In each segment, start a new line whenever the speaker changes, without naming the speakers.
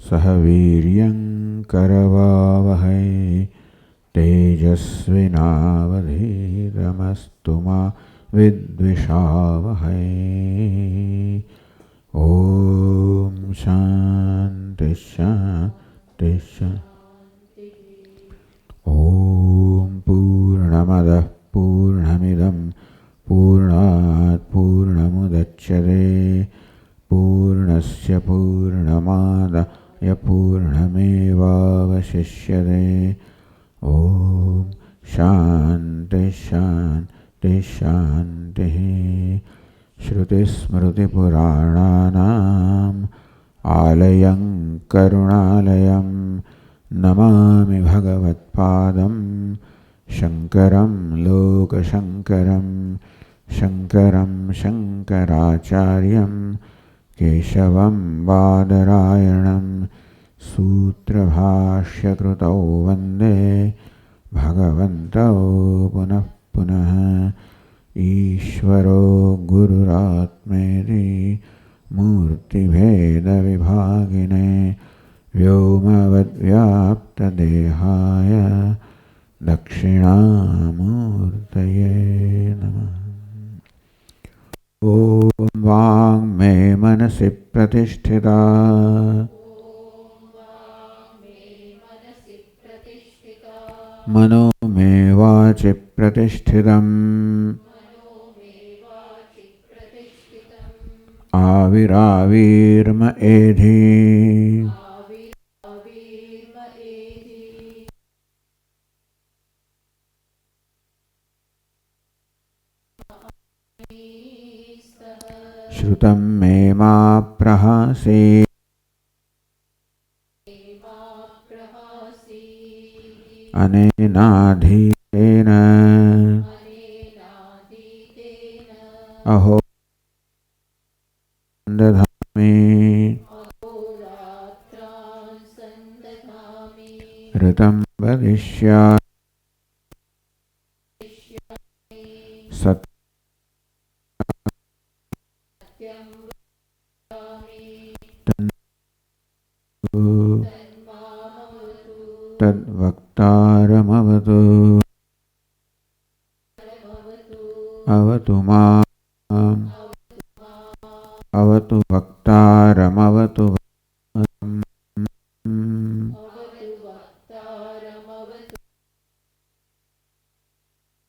सह वीर्यं करवावहै तेजस्विनावधीतमस्तु मा विद्विषावहै। ओम शांति शांति शांति। ओम पूर्णमदः पूर्णमिदं पूर्णात् पूर्णमुदच्यते पूर्णस्य पूर्णमादाय पूर्णमेवावशिष्यते। ओम शांति शांति शांति। श्रुतिस्मृतिपुराणानाम् आलयं करुणालयं नमामि भगवत्पादं शङ्करं लोकशङ्करं शङ्करं शङ्कराचार्यं केशवं बादरायणं सूत्रभाष्यकृतौ वन्दे भगवन्तौ पुनः पुनः। ईश्वरो गुरुरात्मेति मूर्तिभेदविभागिने व्योमवद्व्याप्तदेहाय दक्षिणामूर्तये नमः। ॐ वाङ्मे मनसि प्रतिष्ठिता मनो मे वाचि प्रतिष्ठितम् आविरावीर्म एधि श्रुतं मे मा प्रहासी अनेनाधीतेन अहो दधामि ऋतं वदिष्यामि तद्वक्तारमवतु अवतु माम् अवतु वक्तारमवतु।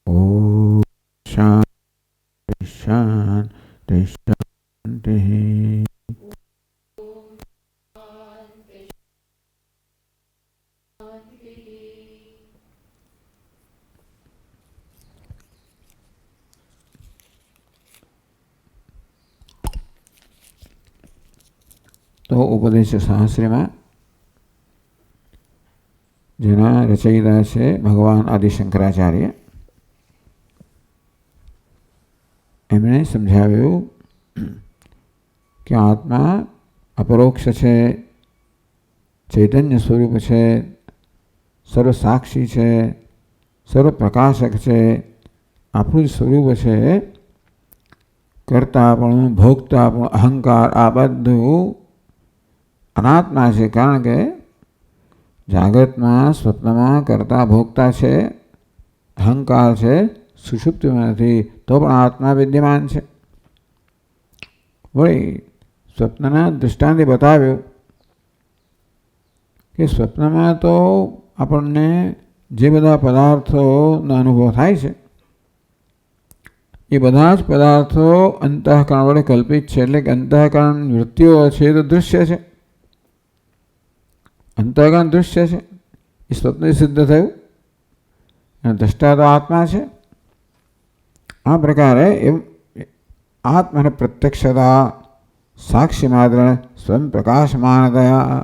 ॐ शान्ति शान्ति शान्ति। तो उपदेश शास्त्र में जेना रचयिता છે ભગવાન આદિ શંકરાચાર્ય એમણે સમજાવ્યું કે આત્મા અપરોક્ષ છે, ચૈતન્ય સ્વરૂપ છે, સર્વસાક્ષી છે, સર્વપ્રકાશક છે, આપણું સ્વરૂપ છે. કર્તાપણું ભોગતાપણું અહંકાર આ બધું અનાત્મા છે. કારણ કે જાગ્રતમાં સ્વપ્નમાં કરતા ભોગતા છે, અહંકાર છે, સુષુપ્તિમાં નથી તો પણ આત્મા વિદ્યમાન છે. વળી સ્વપ્નના દૃષ્ટાંતે બતાવ્યું કે સ્વપ્નમાં તો આપણને જે બધા પદાર્થોનો અનુભવ થાય છે એ બધા જ પદાર્થો અંતઃકરણ વડે કલ્પિત છે. એટલે કે અંતઃકરણ વૃત્તિઓ છે તો દૃશ્ય છે, અંતઃકરણ દૃશ્ય છે, એ સ્વપ્ન સિદ્ધ થયું અને દ્રષ્ટા તો આત્મા છે. આ પ્રકારે એમ આત્માને પ્રત્યક્ષતા સાક્ષી માત્ર સ્વયં પ્રકાશમાનતયા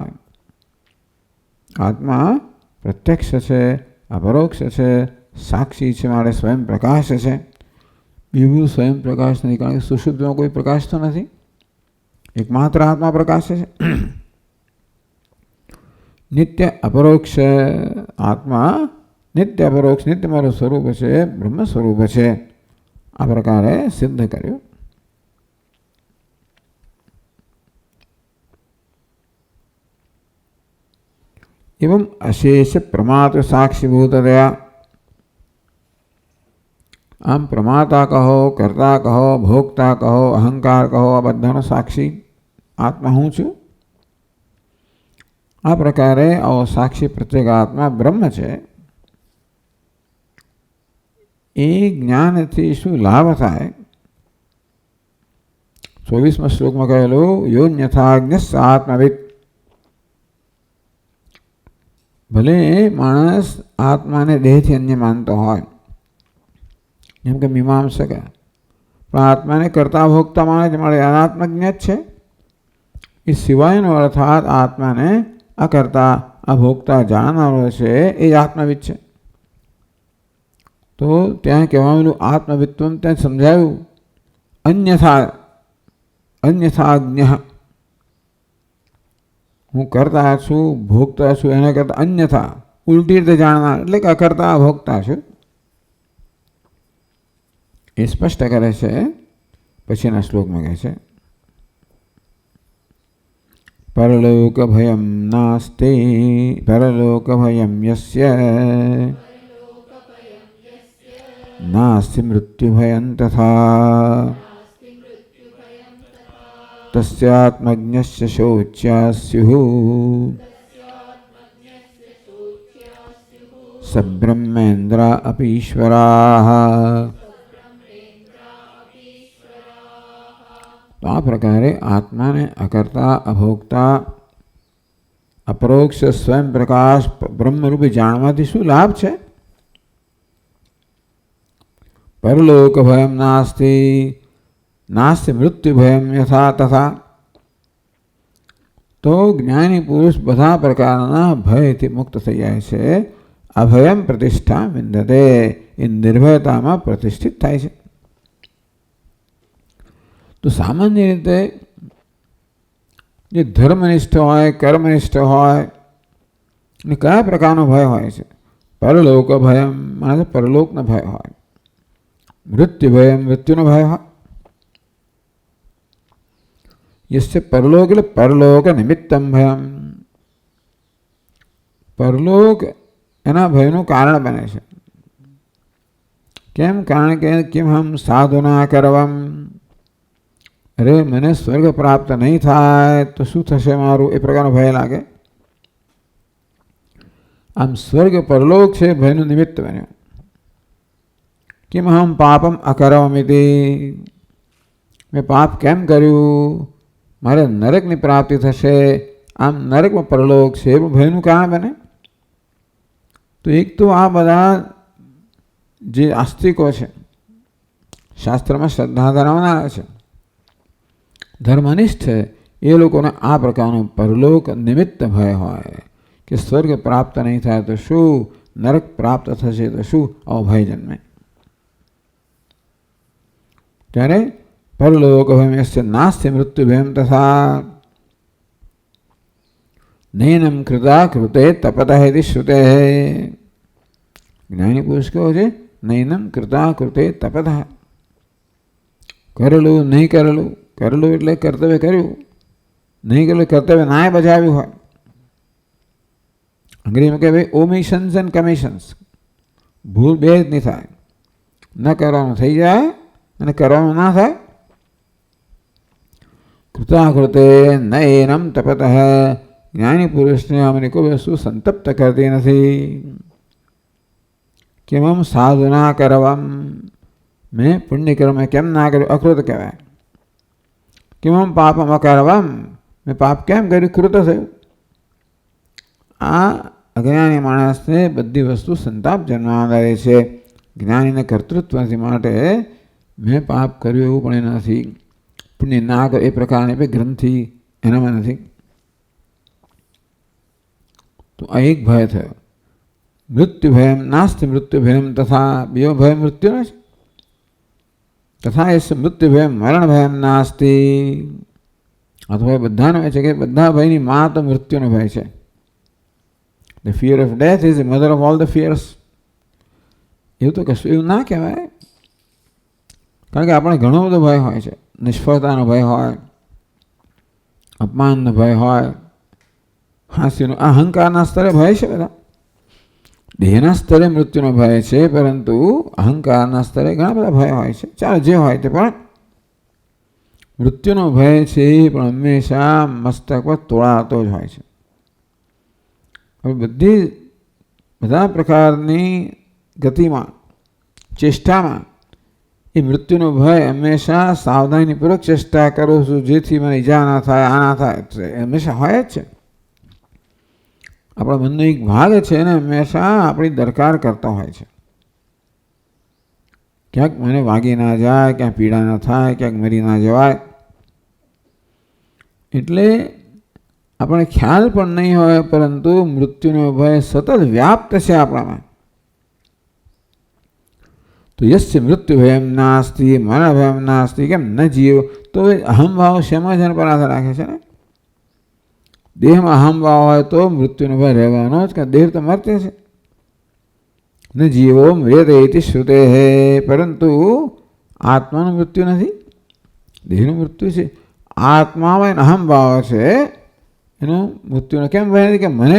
આત્મા પ્રત્યક્ષ છે, અપરોક્ષ છે, સાક્ષી છે, માટે સ્વયં પ્રકાશ છે. બીજું સ્વયં પ્રકાશ નથી, કારણ કે સુષુપ્તિમાં કોઈ પ્રકાશ તો નથી, એકમાત્ર આત્મા પ્રકાશ છે. નિત્ય અપરોક્ષ આત્મા નિત્ય અપરોક્ષ નિત્ય મારું સ્વરૂપ છે, બ્રહ્મ સ્વરૂપ છે. આ પ્રકારે સિદ્ધ કર્યું. एवं अशेष प्रमात्र साक्षीभूततया આમ પ્રમાતા કહો, કર્તા કહો, ભોગતા કહો, અહંકાર કહો, આ બધાનો સાક્ષી આત્મા હું છું. આ પ્રકારે આવો સાક્ષી પ્રત્યેક આત્મા બ્રહ્મ છે. એ જ્ઞાનથી શું લાભ થાય? 24મા શ્લોકમાં કહેલું યોન્યથાજ્ઞ આત્મવિદ. ભલે માણસ આત્માને દેહથી અન્ય માનતો હોય, જેમ કે મીમાંસક, પણ આત્માને કરતા ભોગતા માને છે, મળે અનાત્મજ્ઞ જ છે. એ સિવાયનો અર્થાત આત્માને આ કરતા આ ભોગતા જાણનારો છે એ જ આત્મવિદ છે. તો ત્યાં કહેવાયેલું આત્મવિત્વમ ત્યાં સમજાયું અન્યથાજ્ઞ. હું કરતા છું, ભોગતા છું, એના કરતાં અન્યથા ઉલટી રીતે જાણનાર એટલે કે અકર્તા અભોગતા છું એ સ્પષ્ટ કરે છે. પછીના શ્લોકમાં કહે છે પરલોક ભયમ નાસ્તિ પરલોક ભયમ યસ્ય નાસ્તિ મૃત્યુ ભયં તથા તસ્યાત્મજ્ઞસ્ય શોચ્યા સ્યુઃ સબ્રહ્મેન્દ્રા અપી ઈશ્વરાઃ. તો આ પ્રકારે આત્માને અકર્તા અભોગતા અપરોક્ષ સ્વયં પ્રકાશ બ્રહ્મરૂપે જાણવાથી શું લાભ છે? પરલોક ભયમ નાસ્તિ નાસ્તિ મૃત્યુ ભયમ યથા તથા. તો જ્ઞાની પુરુષ બધા પ્રકારના ભયથી મુક્ત થઈ જાય છે. અભયમ પ્રતિષ્ઠા વિંદતે, એ નિર્ભયતામાં પ્રતિષ્ઠિત થાય છે. તો સામાન્ય રીતે જે ધર્મનિષ્ઠ હોય, કર્મનિષ્ઠ હોય, અને કયા પ્રકારનો ભય હોય છે? પરલોક ભયમ માને પરલોકનો ભય હોય, મૃત્યુ ભયમ મૃત્યુનો ભય હોય. યસ્ય પરલોક એટલે પરલોક નિમિત્તમ ભયમ. પરલોક એના ભયનું કારણ બને છે. કેમ? કારણ કે કેમ હમ સાધના કરવમ, અરે મને સ્વર્ગ પ્રાપ્ત નહીં થાય તો શું થશે મારું, એ પ્રકારનો ભય લાગે. આમ સ્વર્ગ પરલોક છે ભયનું નિમિત્ત બન્યો. કેમ હમ પાપમ અકરવમિતિ, મેં પાપ કેમ કર્યું, મારે નરકની પ્રાપ્તિ થશે. આમ નરકમાં પરલોક છે એ ભયનું કારણ બને. તો એક તો આ બધા જે આસ્તિકો છે, શાસ્ત્રમાં શ્રદ્ધા ધરાવનારા છે, ધર્મનિષ્ઠ છે, એ લોકોને આ પ્રકારનો પરલોક નિમિત્ત ભય હોય કે સ્વર્ગ પ્રાપ્ત નહીં થાય તો શું, નરક પ્રાપ્ત થશે તો શું, આવો ભય જન્મે. ત્યારે પરલોક ભયસ્ય નાસ્તિ મૃત્યુ ભયમ તથા નૈનમ કૃતા કૃતે તપત હેતિ શ્રુતે. જ્ઞાની પુરુષ કહો છે નૈનમ કૃતા કૃતે તપત. કરેલું નહીં કરેલું, કરેલું એટલે કર્તવ્ય કર્યું, નહીં કરેલું કર્તવ્ય નાય બજાવ્યું હોય. અંગ્રેજીમાં કહે ભાઈ ઓમિશન્સ એન્ડ કમિશન્સ, ભૂલ બે જ નહીં થાય. ન કરવાનું થઈ જાય અને કરવાનું ના થાય. કૃતાકૃતે નૈનમ તપત. જ્ઞાની પુરુષને અમને કોઈ વસ્તુ સંતપ્ત કરતી નથી. કેમ સાધના કરવમ, મેં પુણ્યકર્મ કેમ ના કર્યું, અકૃત કહેવાય. કેમ પાપમ અકરવમ, મેં પાપ કેમ કર્યું, કૃત થયું. આ અજ્ઞાની માણસને બધી વસ્તુ સંતાપ જન્માવે છે. જ્ઞાનીને કર્તૃત્વ નથી, માટે મેં પાપ કર્યું એવું પણ નથી, પુણ્ય ના કર્યું એ પ્રકારની ગ્રંથિ એનામાં નથી. તો આ એક ભય થયો. મૃત્યુ ભયમ નાસ્તિ મૃત્યુ ભયમ તથા, બીજો ભય મૃત્યુનો છે. તથા એ મૃત્યુ ભયમ મરણ ભયમ નાસ્તિ. આ તો ભય બધાનો છે કે બધા ભયની માં તો મૃત્યુનો ભય છે. The fear of death is the mother of all the fears. એવું તો કશું એવું ના કહેવાય. કારણ કે આપણે ઘણો બધો ભય હોય છે. નિષ્ફળતાનો ભય હોય, અપમાનનો ભય હોય, હાસ્યનો અહંકારના સ્તરે ભય છે બધા. દેહના સ્તરે મૃત્યુનો ભય છે, પરંતુ અહંકારના સ્તરે ઘણા બધા ભય હોય છે. ચાલો જે હોય તે, પણ મૃત્યુનો ભય છે એ પણ હંમેશા મસ્તક પર તોળાતો જ હોય છે. હવે બધા પ્રકારની ગતિમાં, ચેષ્ટામાં એ મૃત્યુનો ભય હંમેશા સાવધાનીપૂર્વક ચેષ્ટા કરું છું જેથી મને ઈજા ના થાય, આ ના થાય, હંમેશા હોય જ છે. આપણા મનનો એક ભાગ છે ને હંમેશા આપણી દરકાર કરતો હોય છે. ક્યાંક મને વાગી ના જાય, ક્યાંક પીડા ના થાય, ક્યાંક મરી ના જવાય. એટલે આપણે ખ્યાલ પણ નહીં હોય, પરંતુ મૃત્યુનો ભય સતત વ્યાપ્ત છે આપણામાં. તો યસ્ય મૃત્યુ ભયમ નાસ્તિ મરણ ભયમ નાસ્તિ, કેમ ન જીવ? તો અહમભાવ શેમાં જેના પર આધાર રાખે છે ને? દેહમાં અહમભાવ હોય તો મૃત્યુનો ભય રહેવાનો જ, કે દેહ તો મરતે છે. ન જીવો મૃત એતિ શ્રુતે હે, પરંતુ આત્માનું મૃત્યુ નથી, દેહનું મૃત્યુ છે. આત્મામાં અહમભાવ છે, એનું મૃત્યુનો કેમ ભય નથી? કે મને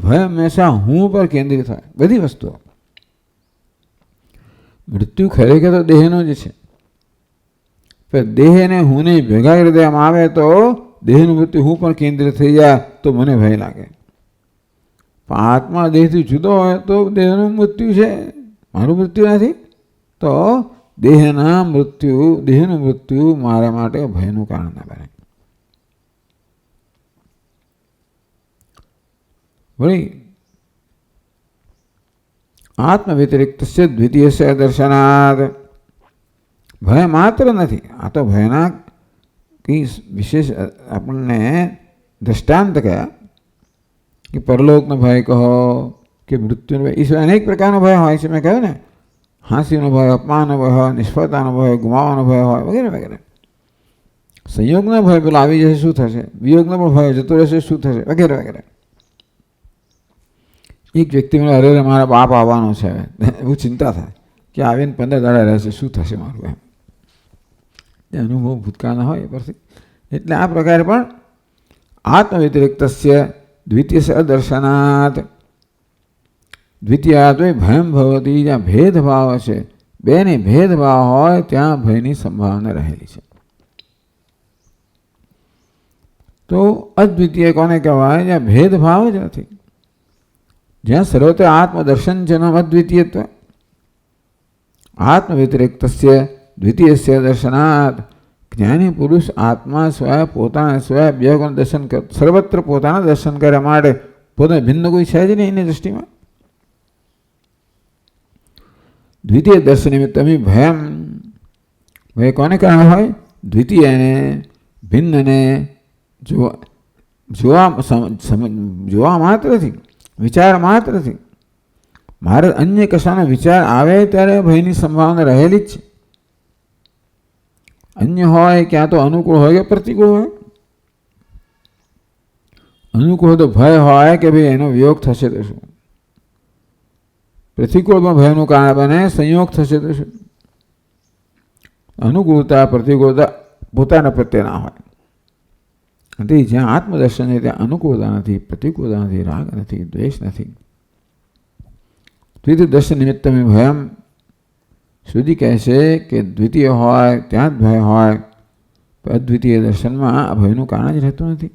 ભય હંમેશા હું પર કેન્દ્રિત થાય બધી વસ્તુઓ. મૃત્યુ ખરેખર તો દેહનો જ છે, પણ દેહને હુંને ભેગા કરી દેવામાં આવે તો દેહનું મૃત્યુ હું પણ કેન્દ્રિત થઈ જાય તો મને ભય લાગે. પણ આત્મા દેહથી જુદો હોય તો દેહનું મૃત્યુ છે, મારું મૃત્યુ નથી. તો દેહનું મૃત્યુ મારા માટે ભયનું કારણ ના બને. વળી આત્મ વ્યતિરિક્ત દ્વિતીય દર્શનાદ, ભય માત્ર નથી. આ તો ભયના કંઈ વિશેષ આપણને દ્રષ્ટાંત કયા, કે પરલોકનો ભય કહો કે મૃત્યુનો ભય. ઈશ્વર અનેક પ્રકારનો ભય હોય છે. મેં કહ્યું ને, હાંસીનો ભય, અપમાનનો ભય હોય, નિષ્ફળતાનો ભય, ગુમાવવાનો ભય હોય, વગેરે વગેરે. સંયોગનો ભય, પેલો આવી જશે શું થશે, વિયોગનો પણ ભય, જતો રહેશે શું થશે, વગેરે વગેરે. એક વ્યક્તિ મને અરે મારા બાપ આવવાનો છે, એવું ચિંતા થાય કે આવીને 15 દાડા રહેશે, શું થશે મારું, એમ અનુભવ ભૂતકાળના હોય એ પરથી. એટલે આ પ્રકારે પણ આત્મ વ્યતિરિક્તસ્ય દ્વિતીય દર્શનાત, દ્વિતીયાદ ભયમ ભવતી, જ્યાં ભેદભાવ છે, બેને ભેદભાવ હોય ત્યાં ભયની સંભાવના રહેલી છે. તો અદ્વિતીય કોને કહેવાય? જ્યાં ભેદભાવ જ નથી, જ્યાં સર્વત્ર આત્મદર્શન જન્મ અદ્વિતીયત્વ. આત્મ વ્યતિરિક્તસ્ય દ્વિતીયસ્ય દર્શનાત, જ્ઞાની પુરુષ આત્મા સ્વય પોતાના સ્વય બે દર્શન કર, સર્વત્ર પોતાના દર્શન કરવા માટે પોતાને ભિન્ન કોઈ છે જ નહીં એની દૃષ્ટિમાં. દ્વિતીય દર્શન નિમિત્તમી ભયમ, ભય કોને કારણે હોય? દ્વિતીયને, ભિન્નને જોવા માત્રથી, વિચાર માત્રથી. મારે અન્ય કશાનો વિચાર આવે ત્યારે ભયની સંભાવના રહેલી જ છે. અન્ય હોય ક્યાં તો અનુકૂળ હોય કે પ્રતિકૂળ હોય. અનુકૂળ તો ભય હોય કે ભાઈ એનો વિયોગ થશે તો શું, પ્રતિકૂળમાં ભયનું કારણ બને સંયોગ થશે તો શું. અનુકૂળતા પ્રતિકૂળતા પોતાના પ્રત્યે ના હોય. જ્યાં આત્મદર્શન છે ત્યાં અનુકૂળતા નથી, પ્રતિકૂળતા નથી, રાગ નથી, દ્વેષ નથી. દ્વિતીય દર્શન નિમિત્ત ભયમ, સુધી કહે છે કે દ્વિતીય હોય ત્યાં જ ભય હોય, પણ અદ્વિતીય દર્શનમાં આ ભયનું કારણ જ રહેતું નથી.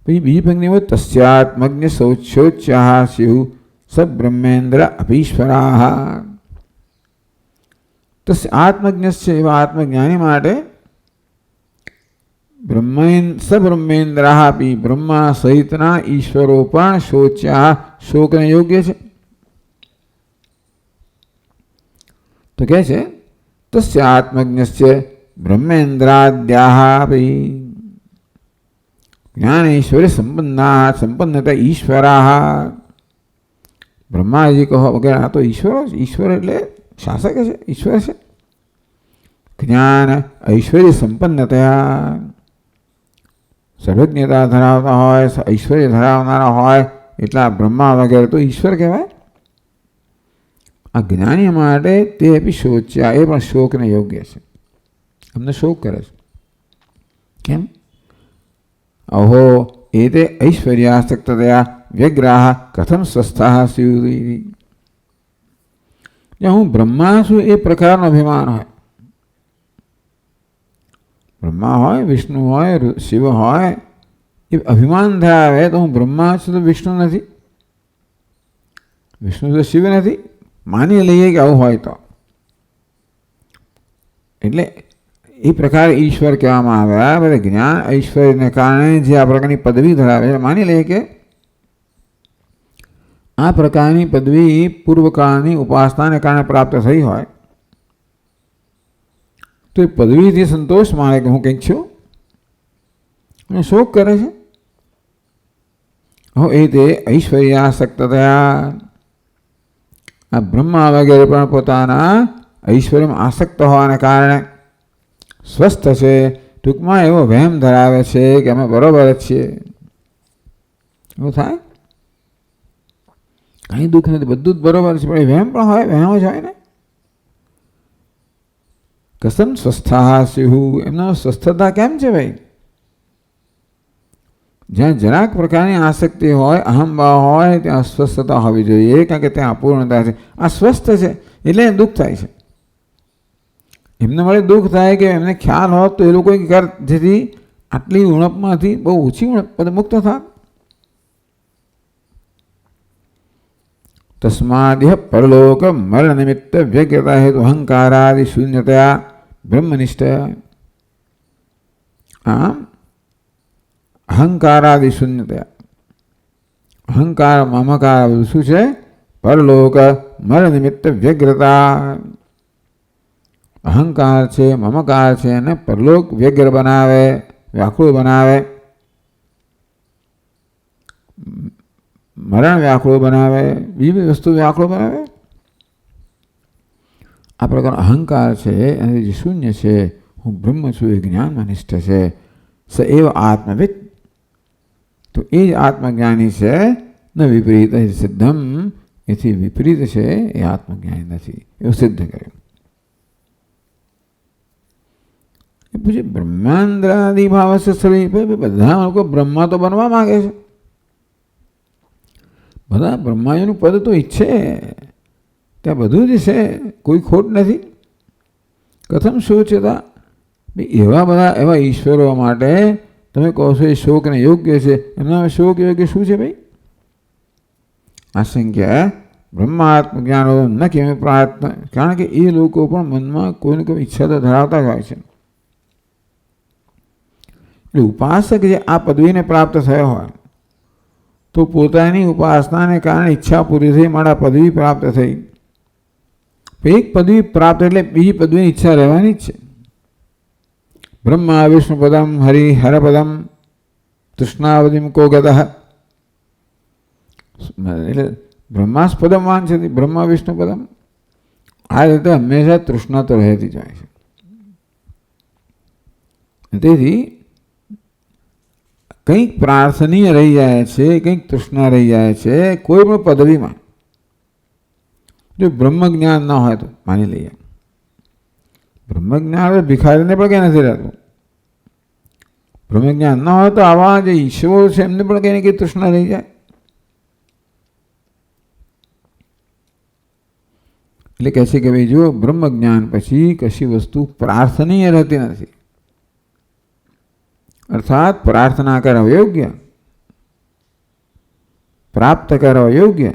પછી બીજી પંક્તિ હોય તસ્યાત્મજ્ઞ શૌચોચ્ચાહ સ્યુ સબ્રહ્મેન્દ્ર અભીશ્વરાહ. તો આત્મજ્ઞ છે એવા આત્મજ્ઞાની માટે સબ્રહ્મેન્દ્રાહ આપી, બ્રહ્મા સહિતના ઈશ્વરો પણ શોચ્યા, શોકને યોગ્ય છે. તો કહે છે તસ્ય આત્મજ્ઞસ્ય બ્રહ્મેન્દ્રાદ્યાહ આપી, જ્ઞાન ઈશ્વરે સંપન્નતા ઈશ્વરાહ. બ્રહ્માજી કહો વગેરે આ તો ઈશ્વરો, ઈશ્વર એટલે શાસક છે, ઈશ્વર છે. જ્ઞાન ઐશ્વર્ય સંપન્નતા, સર્વજ્ઞતા ધરાવતા હોય, ઐશ્વર્ય ધરાવનારા હોય, એટલા બ્રહ્મા વગેરે તો ઈશ્વર કહેવાય. આ જ્ઞાની માટે તે બી શોચ્યા, એ પણ શોકને યોગ્ય છે. અમને શોક કરે છે કેમ? અહો એતે ઐશ્વર્યાસક્તયા વ્યગ્રાહ કથમ સ્વસ્થા સ્યુઃ. હું બ્રહ્મા છું એ પ્રકારનો અભિમાન હોય. બ્રહ્મા હોય, વિષ્ણુ હોય, શિવ હોય, એ અભિમાન ધરાવે તો હું બ્રહ્મા છું તો વિષ્ણુ નથી, વિષ્ણુ તો શિવ નથી. માની લઈએ કે આવું હોય તો, એટલે એ પ્રકારે ઈશ્વર કહેવામાં આવ્યા. બધા જ્ઞાન ઐશ્વર્યને કારણે જે આ પ્રકારની પદવી ધરાવે છે, માની લઈએ કે આ પ્રકારની પદવી પૂર્વકાળની ઉપાસનાને કારણે પ્રાપ્ત થઈ હોય તો એ પદવીથી સંતોષ માને કે હું કંઈક છું અને શોક કરે છે. હો એ તે ઐશ્વર્યાસક્ત થયા. આ બ્રહ્મા વગેરે પણ પોતાના ઐશ્વર્યમાં આસક્ત હોવાને કારણે સ્વસ્થ છે, ટૂંકમાં એવો વહેમ ધરાવે છે કે અમે બરોબર જ છીએ. એવું થાય? કંઈ દુઃખ નથી, બધું જ બરોબર છે, પણ એ વહેમ પણ હોય, વહેમ જ હોય ને. કસમ સ્વસ્થા સ્યુઃ. એમનો સ્વસ્થતા કેમ છે ભાઈ? જ્યાં જરાક પ્રકારની આસક્તિ હોય, અહંભાવ હોય, ત્યાં અસ્વસ્થતા હોવી જોઈએ, કારણ કે ત્યાં અપૂર્ણતા છે. આ સ્વસ્થ છે એટલે દુઃખ થાય છે. એમને મળે દુઃખ થાય કે એમને ખ્યાલ હોત તો એ લોકો જેથી આટલી ઉણપમાંથી બહુ ઓછી ઉણપ મુક્ત થાત. તસ્માદિહ પરલોક મરણ નિમિત્ત વ્યગ્રતા હેતુ અહંકારાદિ શૂન્યતયા બ્રહ્મનિષ્ઠ. આમ અહંકારાદિ શૂન્યતયા, અહંકાર મમકાર બધું શું છે? પરલોક મરણ નિમિત્ત વ્યગ્રતા. અહંકાર છે, મમકાર છે અને પરલોક વ્યગ્ર બનાવે, વ્યાકુળ બનાવે, મરણ વ્યાકુળ બનાવે, બીજી બધી વસ્તુ વ્યાકુળ બનાવે. આ પ્રકારનો અહંકાર છે અને જે શૂન્ય છે, હું બ્રહ્મ છું એ જ્ઞાનમાં નિષ્ઠ છે. સ એવ આત્મવિદ. તો એ જ આત્મજ્ઞાની છે. ન વિપરીત સિદ્ધમ. એથી વિપરીત છે એ આત્મજ્ઞાની નથી, એવું સિદ્ધ કર્યું. એ પછી બ્રહ્માંદ્રાદિ ભાવ સ્થળી. બધા લોકો બ્રહ્મા તો બનવા માંગે છે, બધા બ્રહ્માજીનું પદ તો ઈચ્છે, ત્યાં બધું જ છે, કોઈ ખોટ નથી. કથમ શોચતા. એવા બધા એવા ઈશ્વરો માટે તમે કહો છો એ શોકને યોગ્ય છે. એમના શોક યોગ્ય શું છે ભાઈ? આશંક્ય બ્રહ્માત્મ જ્ઞાનો ન કેમ પ્રાર્થના. કારણ કે એ લોકો પણ મનમાં કોઈને કોઈ ઈચ્છા તો ધરાવતા જ હોય છે. એટલે ઉપાસક જે આ પદવીને પ્રાપ્ત થયો હોય તો પોતાની ઉપાસનાને કારણે ઈચ્છા પૂરી થઈ, મારા પદવી પ્રાપ્ત થઈ. એક પદવી પ્રાપ્ત એટલે બીજી પદવીની ઈચ્છા રહેવાની જ છે. બ્રહ્મા વિષ્ણુ પદમ હરિ હરપદમ તૃષ્ણાવધિમ કો ગતઃ. એટલે બ્રહ્માસ્પદમ વાન છે, બ્રહ્મા વિષ્ણુ પદમ. આ રીતે હંમેશા તૃષ્ણા તો રહેતી જાય છે. તેથી કંઈક પ્રાર્થનીય રહી જાય છે, કંઈક તૃષ્ણા રહી જાય છે કોઈ પણ પદવીમાં. જો બ્રહ્મ જ્ઞાન ન હોય તો માની લઈએ બ્રહ્મ જ્ઞાન ભિખારીને પણ કંઈ નથી રહેતું. બ્રહ્મ જ્ઞાન ન હોય તો આવા જે ઈશ્વરો છે એમને પણ કંઈ ને કંઈ તૃષ્ણા રહી જાય. એટલે કહે છે કે ભાઈ જો બ્રહ્મ જ્ઞાન પછી કશી વસ્તુ પ્રાર્થનીય રહેતી નથી. અર્થાત પ્રાર્થના કરવા યોગ્ય, પ્રાપ્ત કરવા યોગ્ય,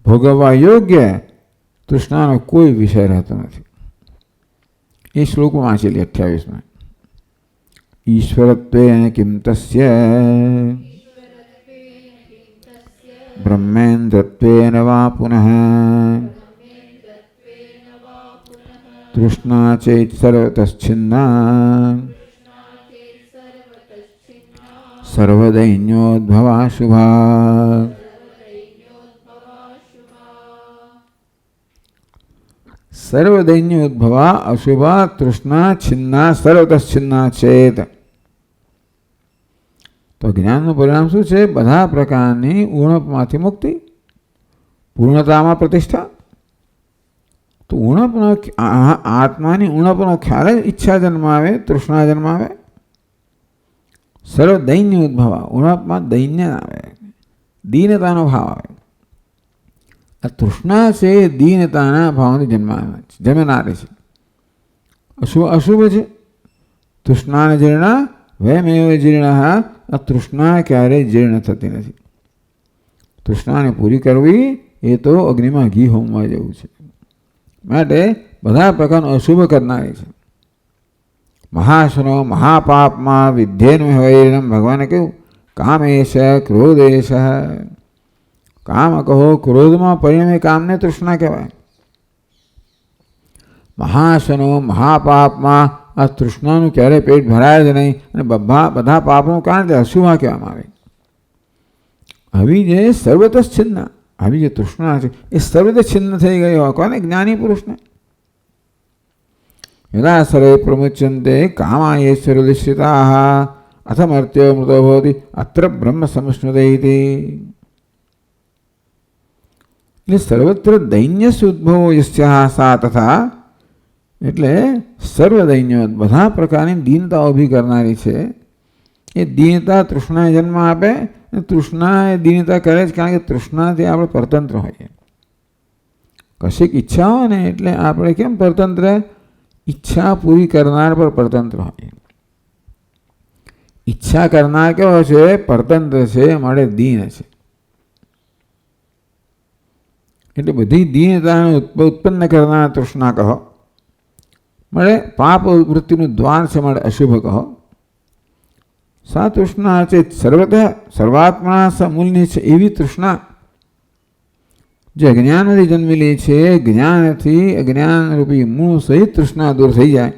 ભોગવવા યોગ્ય તૃષ્ણાનો કોઈ વિષય રહેતો નથી. એ શ્લોક વાંચી લે 28માં. ઈશ્વરત્વેન કિમ તસ્ય બ્રહ્મેન્દ્રત્વેન વા પુનઃ તૃષ્ણા ચેત સર્વતશ્છિન્ના સર્વદૈન્યોદ્ભવા શુભા. સર્વદૈન્યોદ્ભવા અશુભા તૃષ્ણા છિન્ના સર્વતશ્છિન્ના ચેત. તો જ્ઞાનનું પરિણામ શું છે? બધા પ્રકારની ઉણપમાંથી મુક્તિ, પૂર્ણતામાં પ્રતિષ્ઠા. તો ઉણપનો આત્માની ઉણપનો ખ્યાલ જ ઈચ્છા જન્માવે, તૃષ્ણા જન્માવે. સર્વ દૈન્ય ઉદ્ભવ. ઉણપમાં દૈન્ય આવે, દીનતાનો ભાવ આવે. આ તૃષ્ણા છે એ દીનતાના ભાવથી જન્મનારી છે. અશુભ છે. તૃષ્ણાને જીર્ણા વયમેવ જીર્ણ. આ તૃષ્ણા ક્યારેય જીર્ણ થતી નથી. તૃષ્ણાને પૂરી કરવી એ તો અગ્નિમાં ઘી હોમવા જેવું છે. માટે બધા પ્રકારનું અશુભ કરનારી છે. મહાશનો મહાપાપમાં વિદ્યેનું વૈરમ. ભગવાને કહ્યું કામેશ ક્રોધેશ. કામ કહો, ક્રોધમાં પરિણમે કામને તૃષ્ણા કહેવાય. મહાશનો મહાપાપમાં આ તૃષ્ણાનું ક્યારેય પેટ ભરાય જ નહીં. અને બધા પાપનું કારણ અશુભા કહેવામાં આવે. આવી જે સર્વત છિન્ન, આવી જે તૃષ્ણા છે એ સર્વત છિન્ન થઈ ગઈ હોય કોને? જ્ઞાની પુરુષને. યદા સર્વે પ્રમુચ્યંતે કામાયેશ્વરદિશ્યતાઃ અથમર્ત્યો મૃતો ભવતિ અત્ર બ્રહ્મ સમશ્નુતે ઇતિ. એટલે સર્વત્ર દૈન્ય ઉદ્ભવો યસ્યાઃ સા તથા. એટલે સર્વ દૈન્ય બધા પ્રકારની દીનતા ઊભી કરનારી છે. એ દીનતા તૃષ્ણાએ જન્મ આપે. તૃષ્ણા એ દીનતા કરે જ, કારણ કે તૃષ્ણાથી આપણે પરતંત્ર હોઈએ. કશીક ઈચ્છા હોય ને એટલે આપણે કેમ પરતંત્ર? ઈચ્છા પૂરી કરનાર પર પરતંત્ર હોઈએ. ઈચ્છા કરનાર કેવો છે? પરતંત્ર છે, મળે દીન છે. એટલે બધી દીનતાને ઉત્પન્ન કરનાર તૃષ્ણા કહો. મળે પાપ વૃત્તિનું દ્વાર છે, મળે અશુભ કહો. સા તૃષ્ણા છે સર્વતઃ સર્વાત્મા સમૂલની છે એવી તૃષ્ણા જે અજ્ઞાનથી જન્મેલી છે. જ્ઞાનથી અજ્ઞાનરૂપી મૂળ સહિત તૃષ્ણા દૂર થઈ જાય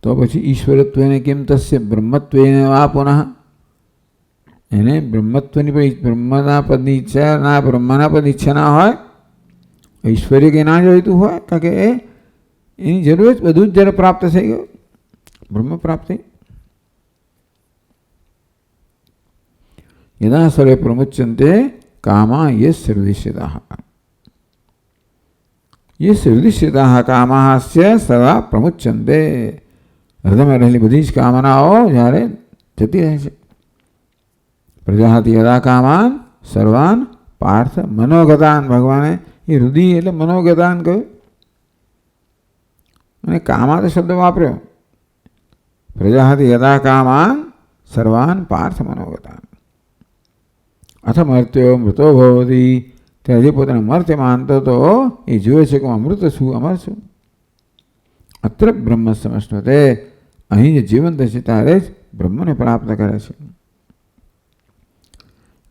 તો પછી ઈશ્વરત્વેને કેમ તસ્ય બ્રહ્મત્વેને વા પુનઃ. એને બ્રહ્મત્વની બ્રહ્મના પદની ઈચ્છા ના, બ્રહ્મના પદની ઈચ્છા ના હોય, ઐશ્વર્ય કે ના જોઈતું હોય, કારણ કે એની જરૂર જ બધું જ જ્યારે પ્રાપ્ત થઈ ગયું બ્રહ્મ પ્રાપ્તિ. યદા સર્વે પ્રમુચ્યંતે કામા યસ્યર્વિષ્યતાઃ. યસ્યર્વિષ્યતાઃ કામાસ્ય સદા પ્રમુચ્યંતે. હૃદયમાં રહેલી બધી જ કામનાઓ જ્યારે જતી રહે છે. પ્રજાહતિ યદા કામાન સર્વાન પાર્થ મનોગતાન. ભગવાને એ હૃદય એટલે મનોગતાન કહ્યું અને કામા તો શબ્દ વાપર્યો. પ્રજાહતિ યદા કામાન સર્વાન પાર્થ મનોગતાન. અથ મર્ત્યો મૃતો ભવતી. ત્યારે જે પોતાને મર્ત્ય માનતો હતો એ જોવે છે કે હું અમૃત છું, અમર છું. અત્ર બ્રહ્મ સમશ્નુતે. અહીં જે જીવંત છે ત્યારે જ બ્રહ્મને પ્રાપ્ત કરે છે.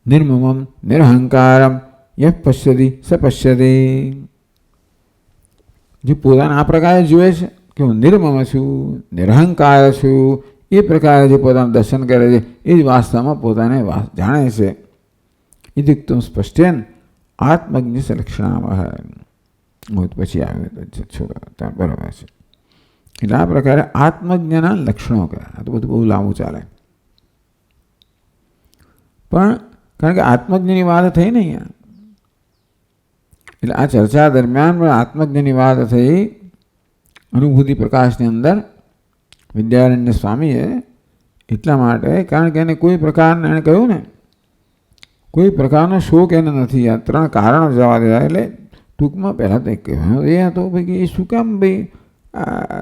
નિર્મમમ નિરહંકારમ યહ પશ્યતિ સ પશ્યતિ. જે પોતાને આ પ્રકારે જુએ છે કે હું નિર્મમ છું, નિરહંકાર છું, એ પ્રકારે જે પોતાનું દર્શન કરે છે એ જ વાસ્તવમાં પોતાને જાણે છે. ઇત્યુક્તમ સ્પષ્ટેન આત્મજ્ઞ લક્ષણામઃ. પછી આવ્યું બરાબર છે. એટલે આ પ્રકારે આત્મજ્ઞના લક્ષણો કયા. આ તો બધું બહુ લાંબુ ચાલે, પણ કારણ કે આત્મજ્ઞની વાત થઈ ને અહીંયા, એટલે આ ચર્ચા દરમિયાન પણ આત્મજ્ઞની વાત થઈ. અનુભૂતિ પ્રકાશની અંદર વિદ્યારણ્ય સ્વામીએ એટલા માટે, કારણ કે એને કોઈ પ્રકારને એને કહ્યું ને કોઈ પ્રકારનો શોક એને નથી. આ ત્રણ કારણો જવા દેવા. એટલે ટૂંકમાં પહેલાં તો કહેવાયું એ હતો ભાઈ એ શું કામ ભાઈ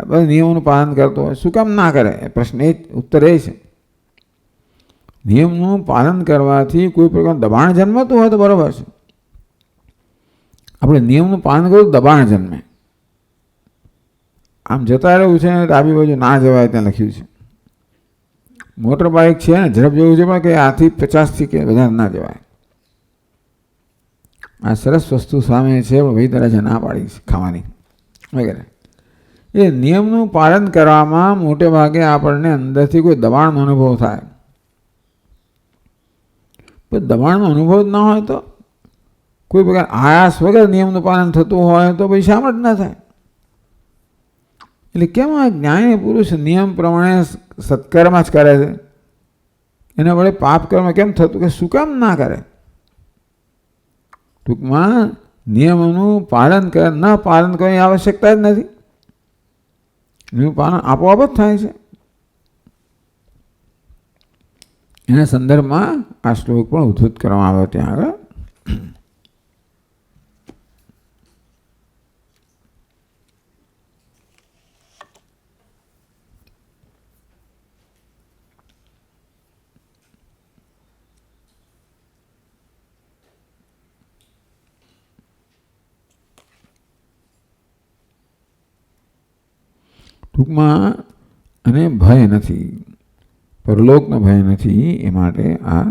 બધા નિયમોનું પાલન કરતો હોય, શું કામ ના કરે? પ્રશ્ન એ ઉત્તર એ છે. નિયમનું પાલન કરવાથી કોઈ પ્રકારનું દબાણ જન્મતું હોય તો બરાબર છે. આપણે નિયમનું પાલન કરવું દબાણ જન્મે. આમ જતા રહેવું છે ને ડાબી બાજુ ના જવાય ત્યાં લખ્યું છે. મોટર બાઇક છે ને ઝડપ જેવું છે પણ કે આથી 50થી કે વધારે ના જવાય. આ સરસ વસ્તુ સામે છે પણ ભાઈ તારે છે ના પાડી છે ખાવાની વગેરે. એ નિયમનું પાલન કરવામાં મોટે ભાગે આપણને અંદરથી કોઈ દબાણનો અનુભવ થાય. પણ દબાણનો અનુભવ જ ના હોય તો કોઈ પ્રકાર આયાસ વગર નિયમનું પાલન થતું હોય તો પછી શા માટે ના થાય? એટલે કેમ આ જ્ઞાની પુરુષ નિયમ પ્રમાણે સત્કર્મ જ કરે છે, એના વડે પાપ કર્મ કેમ થતું કે શું કામ ના કરે? ટૂંકમાં નિયમોનું પાલન ન પાલન કરવાની આવશ્યકતા જ નથી. એનું પાલન આપોઆપ જ થાય છે. એના સંદર્ભમાં આ શ્લોક પણ ઉદ્ધૃત કરવામાં આવ્યો ત્યાં આગળ. ટૂંકમાં અને ભય નથી, પરલોકનો ભય નથી, એ માટે આ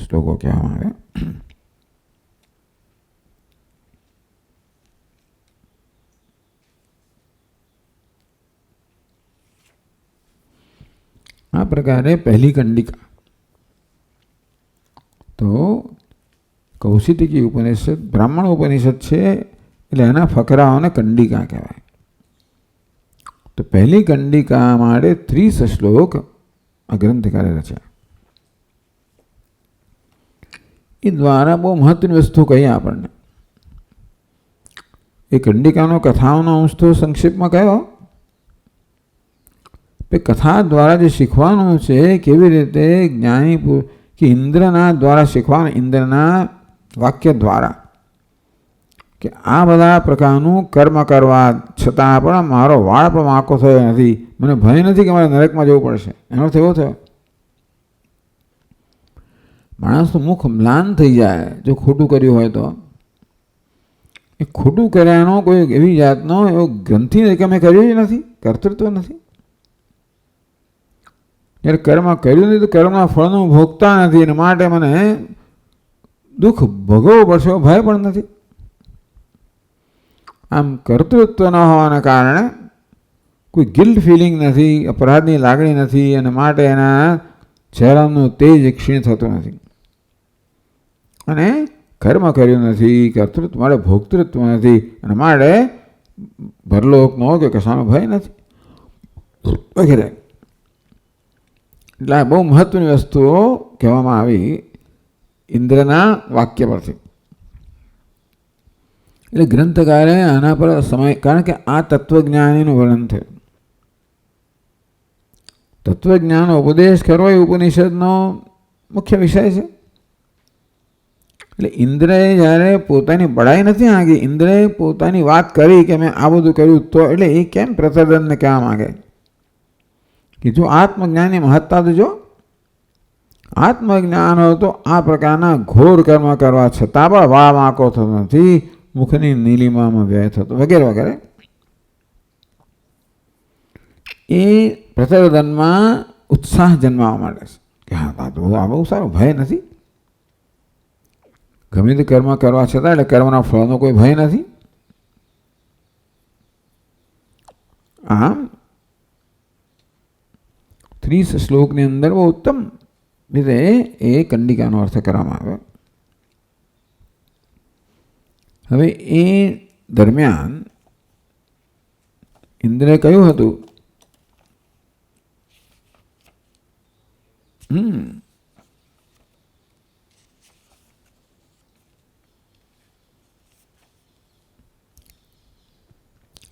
શ્લોકો કહેવામાં આવ્યા. આ પ્રકારે પહેલી કંડિકા તો કૌશિતકી ઉપનિષદ બ્રાહ્મણ ઉપનિષદ છે, એટલે એના ફકરાઓને કંડિકા કહેવાય. તો પહેલી કંડિકા માટે 30 શ્લોક આ ગ્રંથકારે રચ્યા. એ દ્વારા બહુ મહત્વની વસ્તુ કહી આપણને. એ કંડિકાનો કથાઓનો અંશ તો સંક્ષેપમાં કયો, કથા દ્વારા જે શીખવાનું છે, કેવી રીતે જ્ઞાની કે ઇન્દ્રના દ્વારા શીખવાનું, ઇન્દ્રના વાક્ય દ્વારા કે આ બધા પ્રકારનું કર્મ કરવા છતાં પણ મારો વાળ પણ વાંકો થયો નથી, મને ભય નથી કે મારે નરકમાં જવું પડશે. એનો અર્થ એવો થયો માણસનું મુખ મ્લાન થઈ જાય જો ખોટું કર્યું હોય તો. એ ખોટું કર્યાનો કોઈ એવી જાતનો એવો ગ્રંથિ નથી કે અમે કર્યું જ નથી, કર્તૃત્વ નથી. જ્યારે કર્મ કર્યું નથી તો કર્મના ફળનું ભોગતા નથી, એના માટે મને દુઃખ ભોગવવું પડશે એવો ભય પણ નથી. આમ કર્તૃત્વ ન હોવાના કારણે કોઈ ગિલ્ટ ફિલિંગ નથી, અપરાધની લાગણી નથી, અને માટે એના ચહેરાનું તેજ ક્ષીણ થતું નથી. અને કર્મ કર્યું નથી, કર્તૃત્વ માટે ભોક્તૃત્વ નથી, અને માટે ભરલોકનો કે કશાનો ભય નથી વગેરે. એટલે બહુ મહત્વની વસ્તુઓ કહેવામાં આવી ઇન્દ્રના વાક્ય પરથી. એટલે ગ્રંથકારે આના પર સમય, કારણ કે આ તત્વજ્ઞાનીનું વર્ણન થયું. તત્વજ્ઞાન ઉપદેશ કરવો એ ઉપનિષદનો મુખ્ય વિષય છે. એટલે ઇન્દ્રએ જ્યારે પોતાની બડાઈ નથી આંગી, ઇન્દ્રએ પોતાની વાત કરી કે મેં આ બધું કર્યું, તો એટલે એ કેમ પ્રતર્દનને કહેવા માંગે કે જો આત્મજ્ઞાનની મહત્તા તો જો આત્મજ્ઞાન હોય તો આ પ્રકારના ઘોર કર્મ કરવા છતાં પણ વાળ વાંકો થતો નથી, મુખની નીલિમામાં વ્યય થતો વગેરે વગેરે. એ પ્રતર્દનમાં ઉત્સાહ જન્માવા માટે છે કે હા તો આ બહુ સારું, ભય નથી. ગમે તે કર્મ કરવા છતાં એટલે કર્મના ફળનો કોઈ ભય નથી. આમ 30 શ્લોકની અંદર બહુ ઉત્તમ રીતે એ કંડિકાનો અર્થ કરવામાં આવ્યો. હવે એ દરમિયાન ઇન્દ્રએ કહ્યું હતું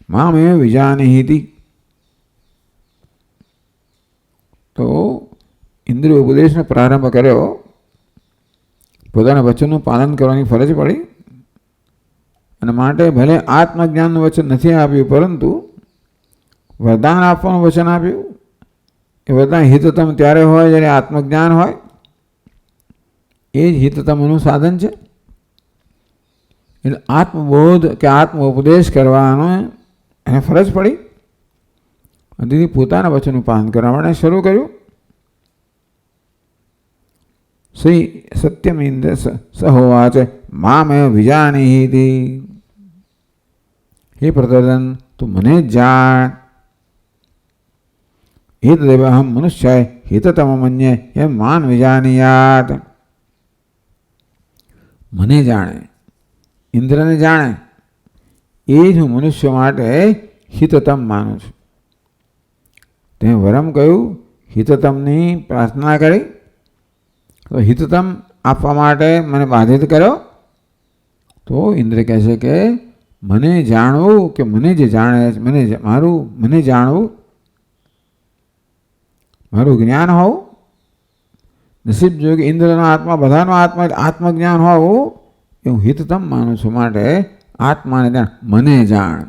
મામે વિજાનીહિતિ. તો ઇન્દ્રે ઉપદેશનો પ્રારંભ કર્યો, પોતાના વચનનું પાલન કરવાની ફરજ પડી, અને માટે ભલે આત્મજ્ઞાનનું વચન નથી આપ્યું, પરંતુ વરદાન આપવાનું વચન આપ્યું. એ વરદાન હિતતમ ત્યારે હોય જ્યારે આત્મજ્ઞાન હોય, એ જ હિતતમનું સાધન છે. એટલે આત્મબોધ કે આત્મ ઉપદેશ કરવાનો એને ફરજ પડી, અને પોતાના વચનનું પાલન કરવા માટે શરૂ કર્યું. શ્રી સત્યમ ઇન્દ્ર સહોવાચ મામે વિજાનીહિતિ. હે પ્રતર્દન, તું મને જ જાણ. એતદેવ અહમ મનુષ્યાય હિતતમ મન્યે એમ માન વિજાનીયાત. મને જાણે, ઇન્દ્રને જાણે, એ જ હું મનુષ્ય માટે હિતતમ માનું છું. તે વરમ કહ્યું, હિતતમની પ્રાર્થના કરી, તો હિતતમ આપવા માટે મને બાધિત કર્યો. તો ઇન્દ્ર કહે છે કે મને જાણવું, કે મને જે જાણે મને મારું મને જાણવું મારું જ્ઞાન હોવું, નસીબ જો કે ઇન્દ્રનો આત્મા બધાનો આત્મા આત્મજ્ઞાન હોવું એ હું હિતતમ માનું છું. માટે આત્માને જાણ, મને જાણ.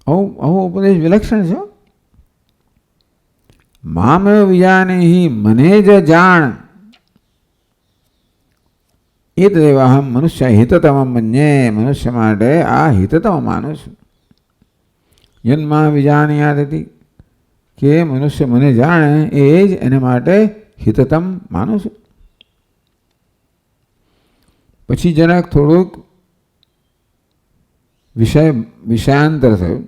આવું ઉપદેશ વિલક્ષણ છે. મામેવ વિજાનેહિ, મને જ જાણ. એ તદેવાહમ મનુષ્ય હિતતમ મન્યે, મનુષ્ય માટે આ હિતતમ માનું છું. જન્મા વિજાનયાદિ, કે મનુષ્ય મને જાણે એ જ એને માટે હિતતમ માનું છું. પછી જરાક થોડુંક વિષયાંતર થયું.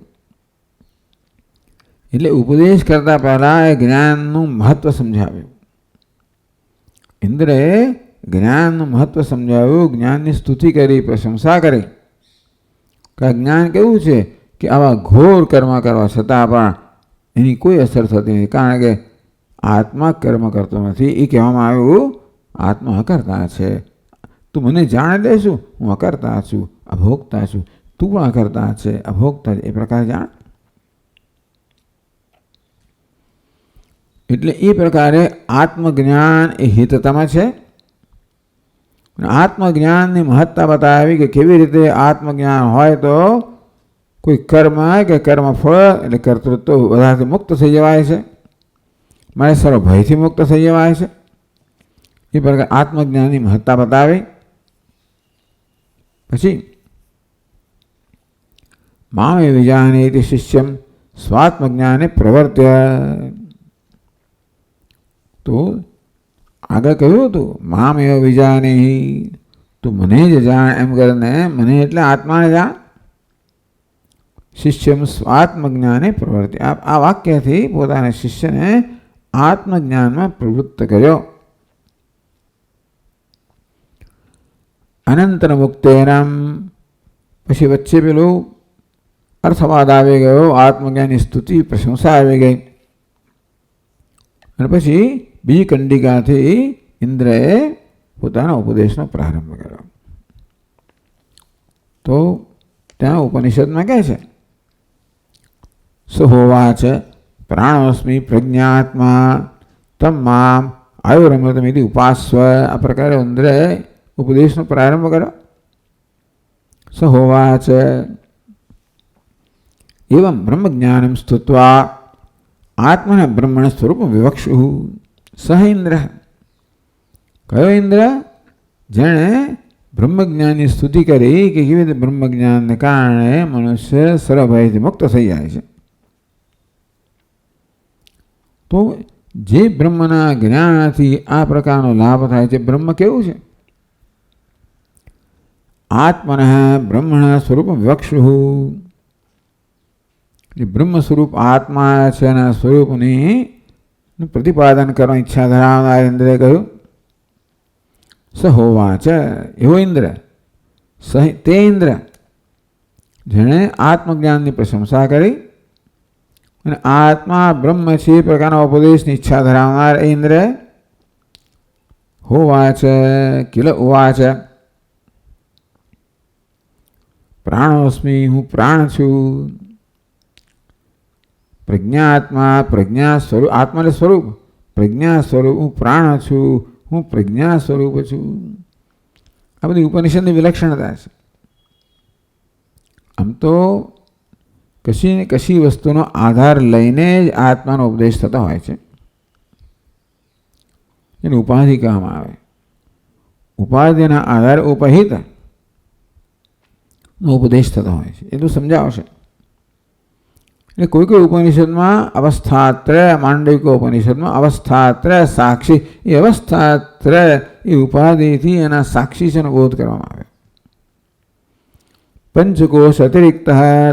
એટલે ઉપદેશ કરતા પહેલા એ જ્ઞાનનું મહત્વ સમજાવ્યું. ઇન્દ્રએ જ્ઞાનનું મહત્વ સમજાવ્યું, જ્ઞાનની સ્તુતિ કરી, પ્રશંસા કરી કે આ જ્ઞાન કેવું છે કે આવા ઘોર કર્મ કરવા છતાં પણ એની કોઈ અસર થતી નથી. કારણ કે આત્મા કર્મ કરતો નથી. એ કહેવામાં આવ્યું આત્મા અકર્તા છે. તું મને જાણી દેશું, હું અકર્તા છું, અભોગતા છું. તું પણ અકર્તા છે, અભોગતા છે, એ પ્રકારે જાણ. એટલે એ પ્રકારે આત્મજ્ઞાન એ હિતતમ છે. આત્મજ્ઞાનની મહત્તા બતાવી કે કેવી રીતે આત્મજ્ઞાન હોય તો કોઈ કર્મ કે કર્મફળ એટલે કર્તૃત્વ બધાથી મુક્ત થઈ જવાય છે, મારે સર્વ ભયથી મુક્ત થઈ જવાય છે. એ પ્રકાર આત્મજ્ઞાનની મહત્તા બતાવી. પછી મામે વિજાનેતિ શિષ્યમ સ્વાત્મજ્ઞાને પ્રવર્ત્ય. તો આગળ કહ્યું હતું મામેવ વિજાનેહિ, તું મને જ જાણ એમ કરીને, મને એટલે આત્માને જાણ. શિષ્યમ સ્વાત્મજ્ઞાને પ્રવૃત્તિ, આ વાક્યથી પોતાના શિષ્યને આત્મજ્ઞાનમાં પ્રવૃત્ત કર્યો. અનંતર મુક્તેનામ, પછી વચ્ચે પેલું અર્થવાદ આવી ગયો, આત્મજ્ઞાનની સ્તુતિ પ્રશંસા આવી ગઈ. અને પછી બીજી કંડિકાથી ઇન્દ્રએ પોતાના ઉપદેશનો પ્રારંભ કર્યો. તો ત્યાં ઉપનિષદમાં કહે છે સહોવાચ પ્રાણોસ્મિ પ્રજ્ઞાત્મા તમ મામ આયુરમૃતમિતિ ઉપાસ્વ. આ પ્રકારે ઇન્દ્રએ ઉપદેશનો પ્રારંભ કર્યો. સહોવાચ એવં બ્રહ્મજ્ઞાનમ સ્તુત્વા આત્મના બ્રહ્મણ સ્વરૂપ વિવક્ષુ. સહ ઇન્દ્ર, કયો ઇન્દ્ર? જેણે બ્રહ્મજ્ઞાનની સ્તુતિ કરી કે કેવી રીતે બ્રહ્મજ્ઞાનને કારણે મનુષ્ય સર્વભયથી મુક્ત થઈ જાય છે. તો જે બ્રહ્મના જ્ઞાનથી આ પ્રકારનો લાભ થાય છે, બ્રહ્મ કેવું છે? આત્મન બ્રહ્મણ સ્વરૂપ વિવક્ષુ. બ્રહ્મ સ્વરૂપ આત્મા છે, એના સ્વરૂપની પ્રતિપાદન કરવાની ઈચ્છા ધરાવનાર ઇન્દ્રે કહ્યું. સહોવાચ, એવો ઇન્દ્ર, તે ઇન્દ્ર જેણે આત્મજ્ઞાનની પ્રશંસા કરી અને આત્મા બ્રહ્મ છે એ પ્રકારના ઉપદેશની ઈચ્છા ધરાવનાર એ ઇન્દ્ર હોવાચ કિલ ઉવાચ પ્રાણોસ્મિ, હું પ્રાણ છું. પ્રજ્ઞાત્મા, પ્રજ્ઞા સ્વરૂપ, આત્મા એટલે સ્વરૂપ, પ્રજ્ઞા સ્વરૂપ, હું પ્રાણ છું, હું પ્રજ્ઞા સ્વરૂપ છું. આ બધી ઉપનિષદની વિલક્ષણતા છે. આમ તો કશી ને કશી વસ્તુનો આધાર લઈને જ આત્માનો ઉપદેશ થતો હોય છે. એને ઉપાધિ કહેવામાં આવે. ઉપાધિના આધારે ઉપહિત નો ઉપદેશ થતો હોય છે. એટલું સમજાવશે. એટલે કોઈ કોઈ ઉપનિષદમાં અવસ્થાત્રય, માંડવિક ઉપનિષદમાં અવસ્થાત્રય સાક્ષી, એ અવસ્થાત્રય એ ઉપાધિથી એના સાક્ષી છે બોધ કરવામાં આવે. પંચકોશ અતિરિક્ત,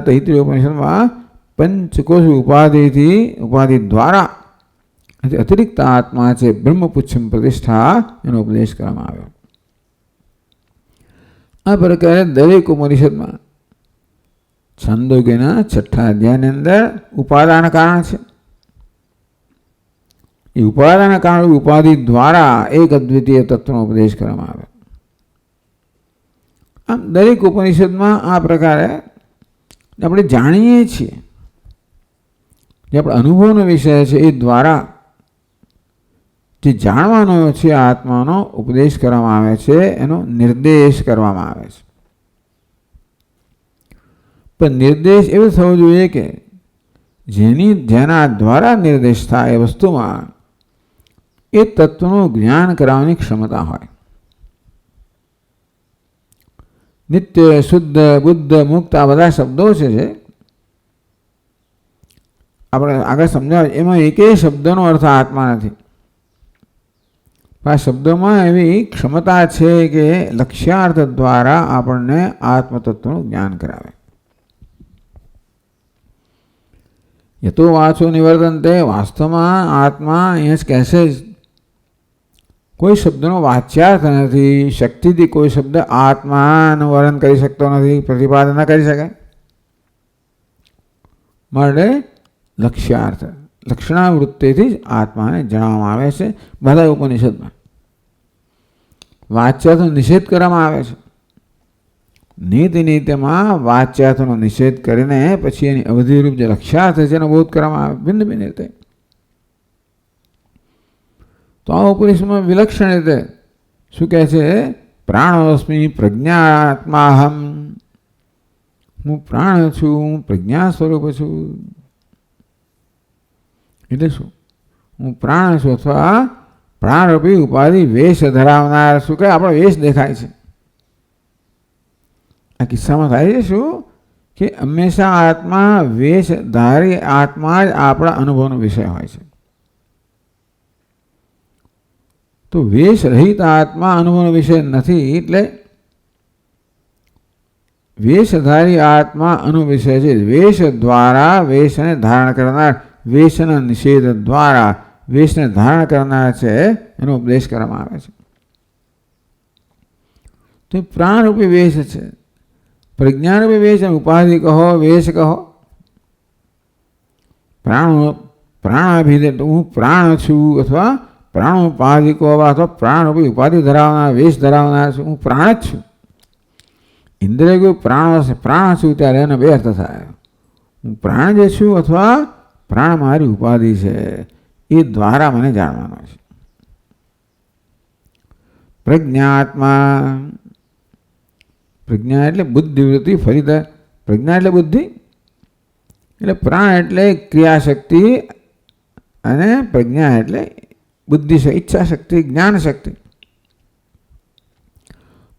તૈત્રીય ઉપનિષદમાં પંચકોશ ઉપાધિથી, ઉપાધિ દ્વારા અતિરિક્ત આત્મા છે બ્રહ્મપુચ્છમ પ્રતિષ્ઠા, એનો ઉપદેશ કરવામાં આવ્યો. આ પ્રકારે દરેક ઉપનિષદમાં છંદોગીના 6થા અધ્યાયની અંદર ઉપાદાન કારણ છે. એ ઉપાદાન કારણ ઉપાધિ દ્વારા એક અદ્વિતીય તત્વનો ઉપદેશ કરવામાં આવે. આમ દરેક ઉપનિષદમાં આ પ્રકારે આપણે જાણીએ છીએ જે આપણે અનુભવનો વિષય છે એ દ્વારા જે જાણવાનો છે આત્માનો ઉપદેશ કરવામાં આવે છે, એનો નિર્દેશ કરવામાં આવે છે. પણ નિર્દેશ એવું થવો જોઈએ કે જેના દ્વારા નિર્દેશ થાય એ વસ્તુમાં એ તત્વનું જ્ઞાન કરાવવાની ક્ષમતા હોય. નિત્ય, શુદ્ધ, બુદ્ધ, મુક્ત આ બધા શબ્દો છે જે આપણે આગળ સમજાવે, એમાં એકેય શબ્દનો અર્થ આત્મા નથી. આ શબ્દોમાં એવી ક્ષમતા છે કે લક્ષ્યાર્થ દ્વારા આપણને આત્મતત્વનું જ્ઞાન કરાવે. યતો વાચો નિવર્તનતે, વાસ્તવમાં આત્મા અહીંયા જ કહેશે જ, કોઈ શબ્દનો વાચ્યાર્થ નથી. શક્તિથી કોઈ શબ્દ આત્માનું વર્ણન કરી શકતો નથી, પ્રતિપાદન ન કરી શકે. માટે લક્ષ્યાર્થ, લક્ષણાવૃત્તિથી જ આત્માને જણાવવામાં આવે છે બધા ઉપનિષદમાં. વાચ્યાર્થનો નિષેધ કરવામાં આવે છે. નીતિમાં વાચ્યાર્થનો નિષેધ કરીને પછી એની અવધિરૂપ જે લક્ષ્યાર્થ છે એનો બોધ કરવામાં આવે ભિન્ન ભિન્ન રીતે. તો આ ઉપનિષદમાં વિલક્ષણ રીતે શું કહે છે? પ્રાણોસ્મિ પ્રજ્ઞાત્માહમ, હું પ્રાણ છું, હું પ્રજ્ઞા સ્વરૂપ છું. એટલે શું? હું પ્રાણ છું અથવા પ્રાણરૂપી ઉપાધિ વેશ ધરાવનાર. શું કહે? આપણો વેશ દેખાય છે. આ કિસ્સામાં થાય છે શું કે હંમેશા આત્મા વેશ ધારી આત્મા જ આપણા અનુભવનો વિષય હોય છે. તો વેશ રહિત આત્મા અનુભવનો વિષય નથી. એટલે વેશધારી આત્મા અનુભવ વિષય છે. વેશ દ્વારા વેશને ધારણ કરનાર, વેશના નિષેધ દ્વારા વેશને ધારણ કરનાર છે એનો ઉપદેશ કરવામાં આવે છે. તો પ્રાણરૂપી વેશ છે. પ્રજ્ઞારૂપી વેશ, ઉપાધિ કહો, વેશ કહો. પ્રાણાભિધેય, હું પ્રાણ છું અથવા પ્રાણોપાધિકો અથવા પ્રાણરૂપી ઉપાધિ ધરાવનાર, વેશ ધરાવનાર છું. હું પ્રાણ જ છું. ઇન્દ્રિય કોઈ પ્રાણ છું ત્યારે એનો બે અર્થ થાય. હું પ્રાણ જે છું અથવા પ્રાણ મારી ઉપાધિ છે એ દ્વારા મને જાણવાનો છે. પ્રજ્ઞાત્મા, પ્રજ્ઞા એટલે બુદ્ધિવૃત્તિ. ફરી પ્રજ્ઞા એટલે બુદ્ધિ, એટલે પ્રાણ એટલે ક્રિયાશક્તિ અને પ્રજ્ઞા એટલે બુદ્ધિ છે, ઈચ્છા શક્તિ, જ્ઞાન શક્તિ.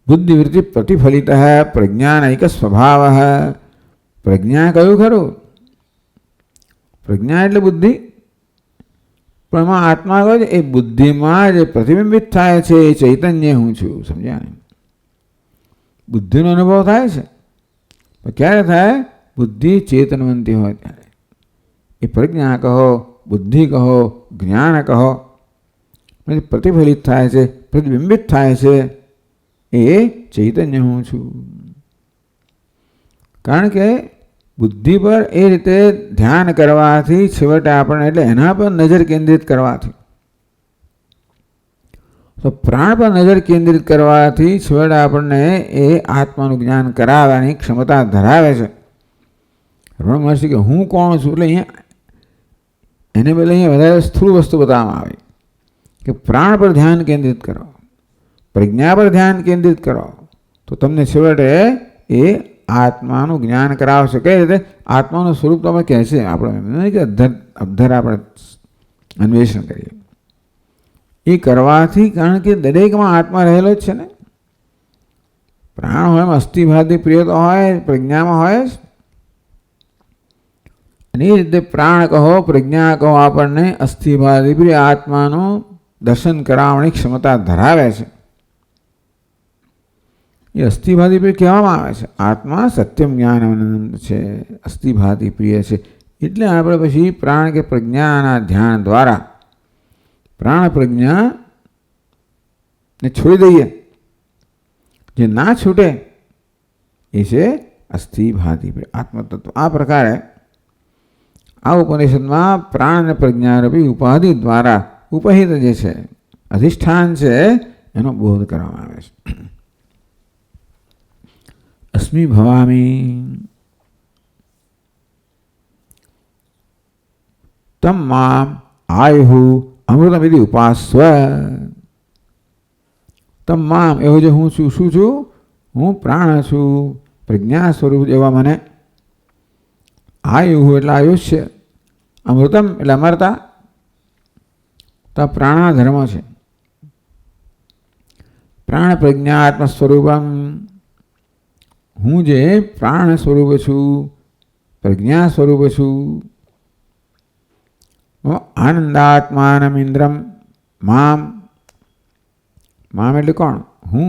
બુદ્ધિવૃત્તિ પ્રતિફલિત પ્રજ્ઞાનૈક સ્વભાવ. પ્રજ્ઞા કયું ખરું? પ્રજ્ઞા એટલે બુદ્ધિ, પણ એમાં આત્મા કહે છે એ બુદ્ધિમાં જે પ્રતિબિંબિત થાય છે એ ચૈતન્ય હું છું. સમજ્યા ને? બુદ્ધિનો અનુભવ થાય છે પણ ક્યારે થાય? બુદ્ધિ ચેતનવંતી હોય ત્યારે. એ પ્રજ્ઞા કહો, બુદ્ધિ કહો, જ્ઞાન કહો, પ્રતિફલિત થાય છે, પ્રતિબિંબિત થાય છે એ ચૈતન્ય હું છું. કારણ કે બુદ્ધિ પર એ રીતે ધ્યાન કરવાથી છેવટે આપણને, એટલે એના પર નજર કેન્દ્રિત કરવાથી, તો પ્રાણ પર નજર કેન્દ્રિત કરવાથી છેવટે આપણને એ આત્માનું જ્ઞાન કરાવવાની ક્ષમતા ધરાવે છે. રમણ મહર્ષિ કે હું કોણ છું, એટલે અહીંયા એને બદલે અહીંયા વધારે સ્થૂળ વસ્તુ બતાવવામાં આવી કે પ્રાણ પર ધ્યાન કેન્દ્રિત કરો, પ્રજ્ઞા પર ધ્યાન કેન્દ્રિત કરો, તો તમને છેવટે એ આત્માનું જ્ઞાન કરાવશે. કઈ રીતે? આત્માનું સ્વરૂપ તમે કહે છે આપણે કે અધર આપણે અન્વેષણ કરીએ એ કરવાથી. કારણ કે દરેકમાં આત્મા રહેલો જ છે ને. પ્રાણ હોય એમાં અસ્થિભાતિ પ્રિય તો હોય, પ્રજ્ઞામાં હોય જ. અને એ રીતે પ્રાણ કહો, પ્રજ્ઞા કહો, આપણને અસ્થિભાતિ પ્રિય આત્માનું દર્શન કરાવવાની ક્ષમતા ધરાવે છે. એ અસ્થિભાતિ પ્રિય કહેવામાં આવે છે. આત્મા સત્યમ જ્ઞાન આનંદ છે, અસ્થિભાતિ પ્રિય છે. એટલે આપણે પછી પ્રાણ કે પ્રજ્ઞાના ધ્યાન દ્વારા પ્રાણ પ્રજ્ઞા ને છોડી દઈએ. જે ના છૂટે એ છે અસ્થિભાતિ પ્રિય આત્મતત્વ. આ પ્રકારે આ ઉપનિષદમાં પ્રાણ અને પ્રજ્ઞારૂપી ઉપાધિ દ્વારા ઉપહિત જે છે અધિષ્ઠાન છે એનો બોધ કરવામાં આવે છે. અસ્મિ ભવામી, તમ મામ આયુ અમૃતમ વિધિ ઉપાસ્વ. તમ મામ એવો જે હું છું, શું છું? હું પ્રાણ છું, પ્રજ્ઞા સ્વરૂપ એવા મને. આયુ એટલે આયુષ્ય, અમૃતમ એટલે અમરતા. તો પ્રાણના ધર્મ છે. પ્રાણ પ્રજ્ઞાત્મ સ્વરૂપમ, હું જે પ્રાણ સ્વરૂપ છું, પ્રજ્ઞા સ્વરૂપ છું. આનંદાત્માનમ ઇન્દ્રમ મામ. મામ એટલે કોણ? હું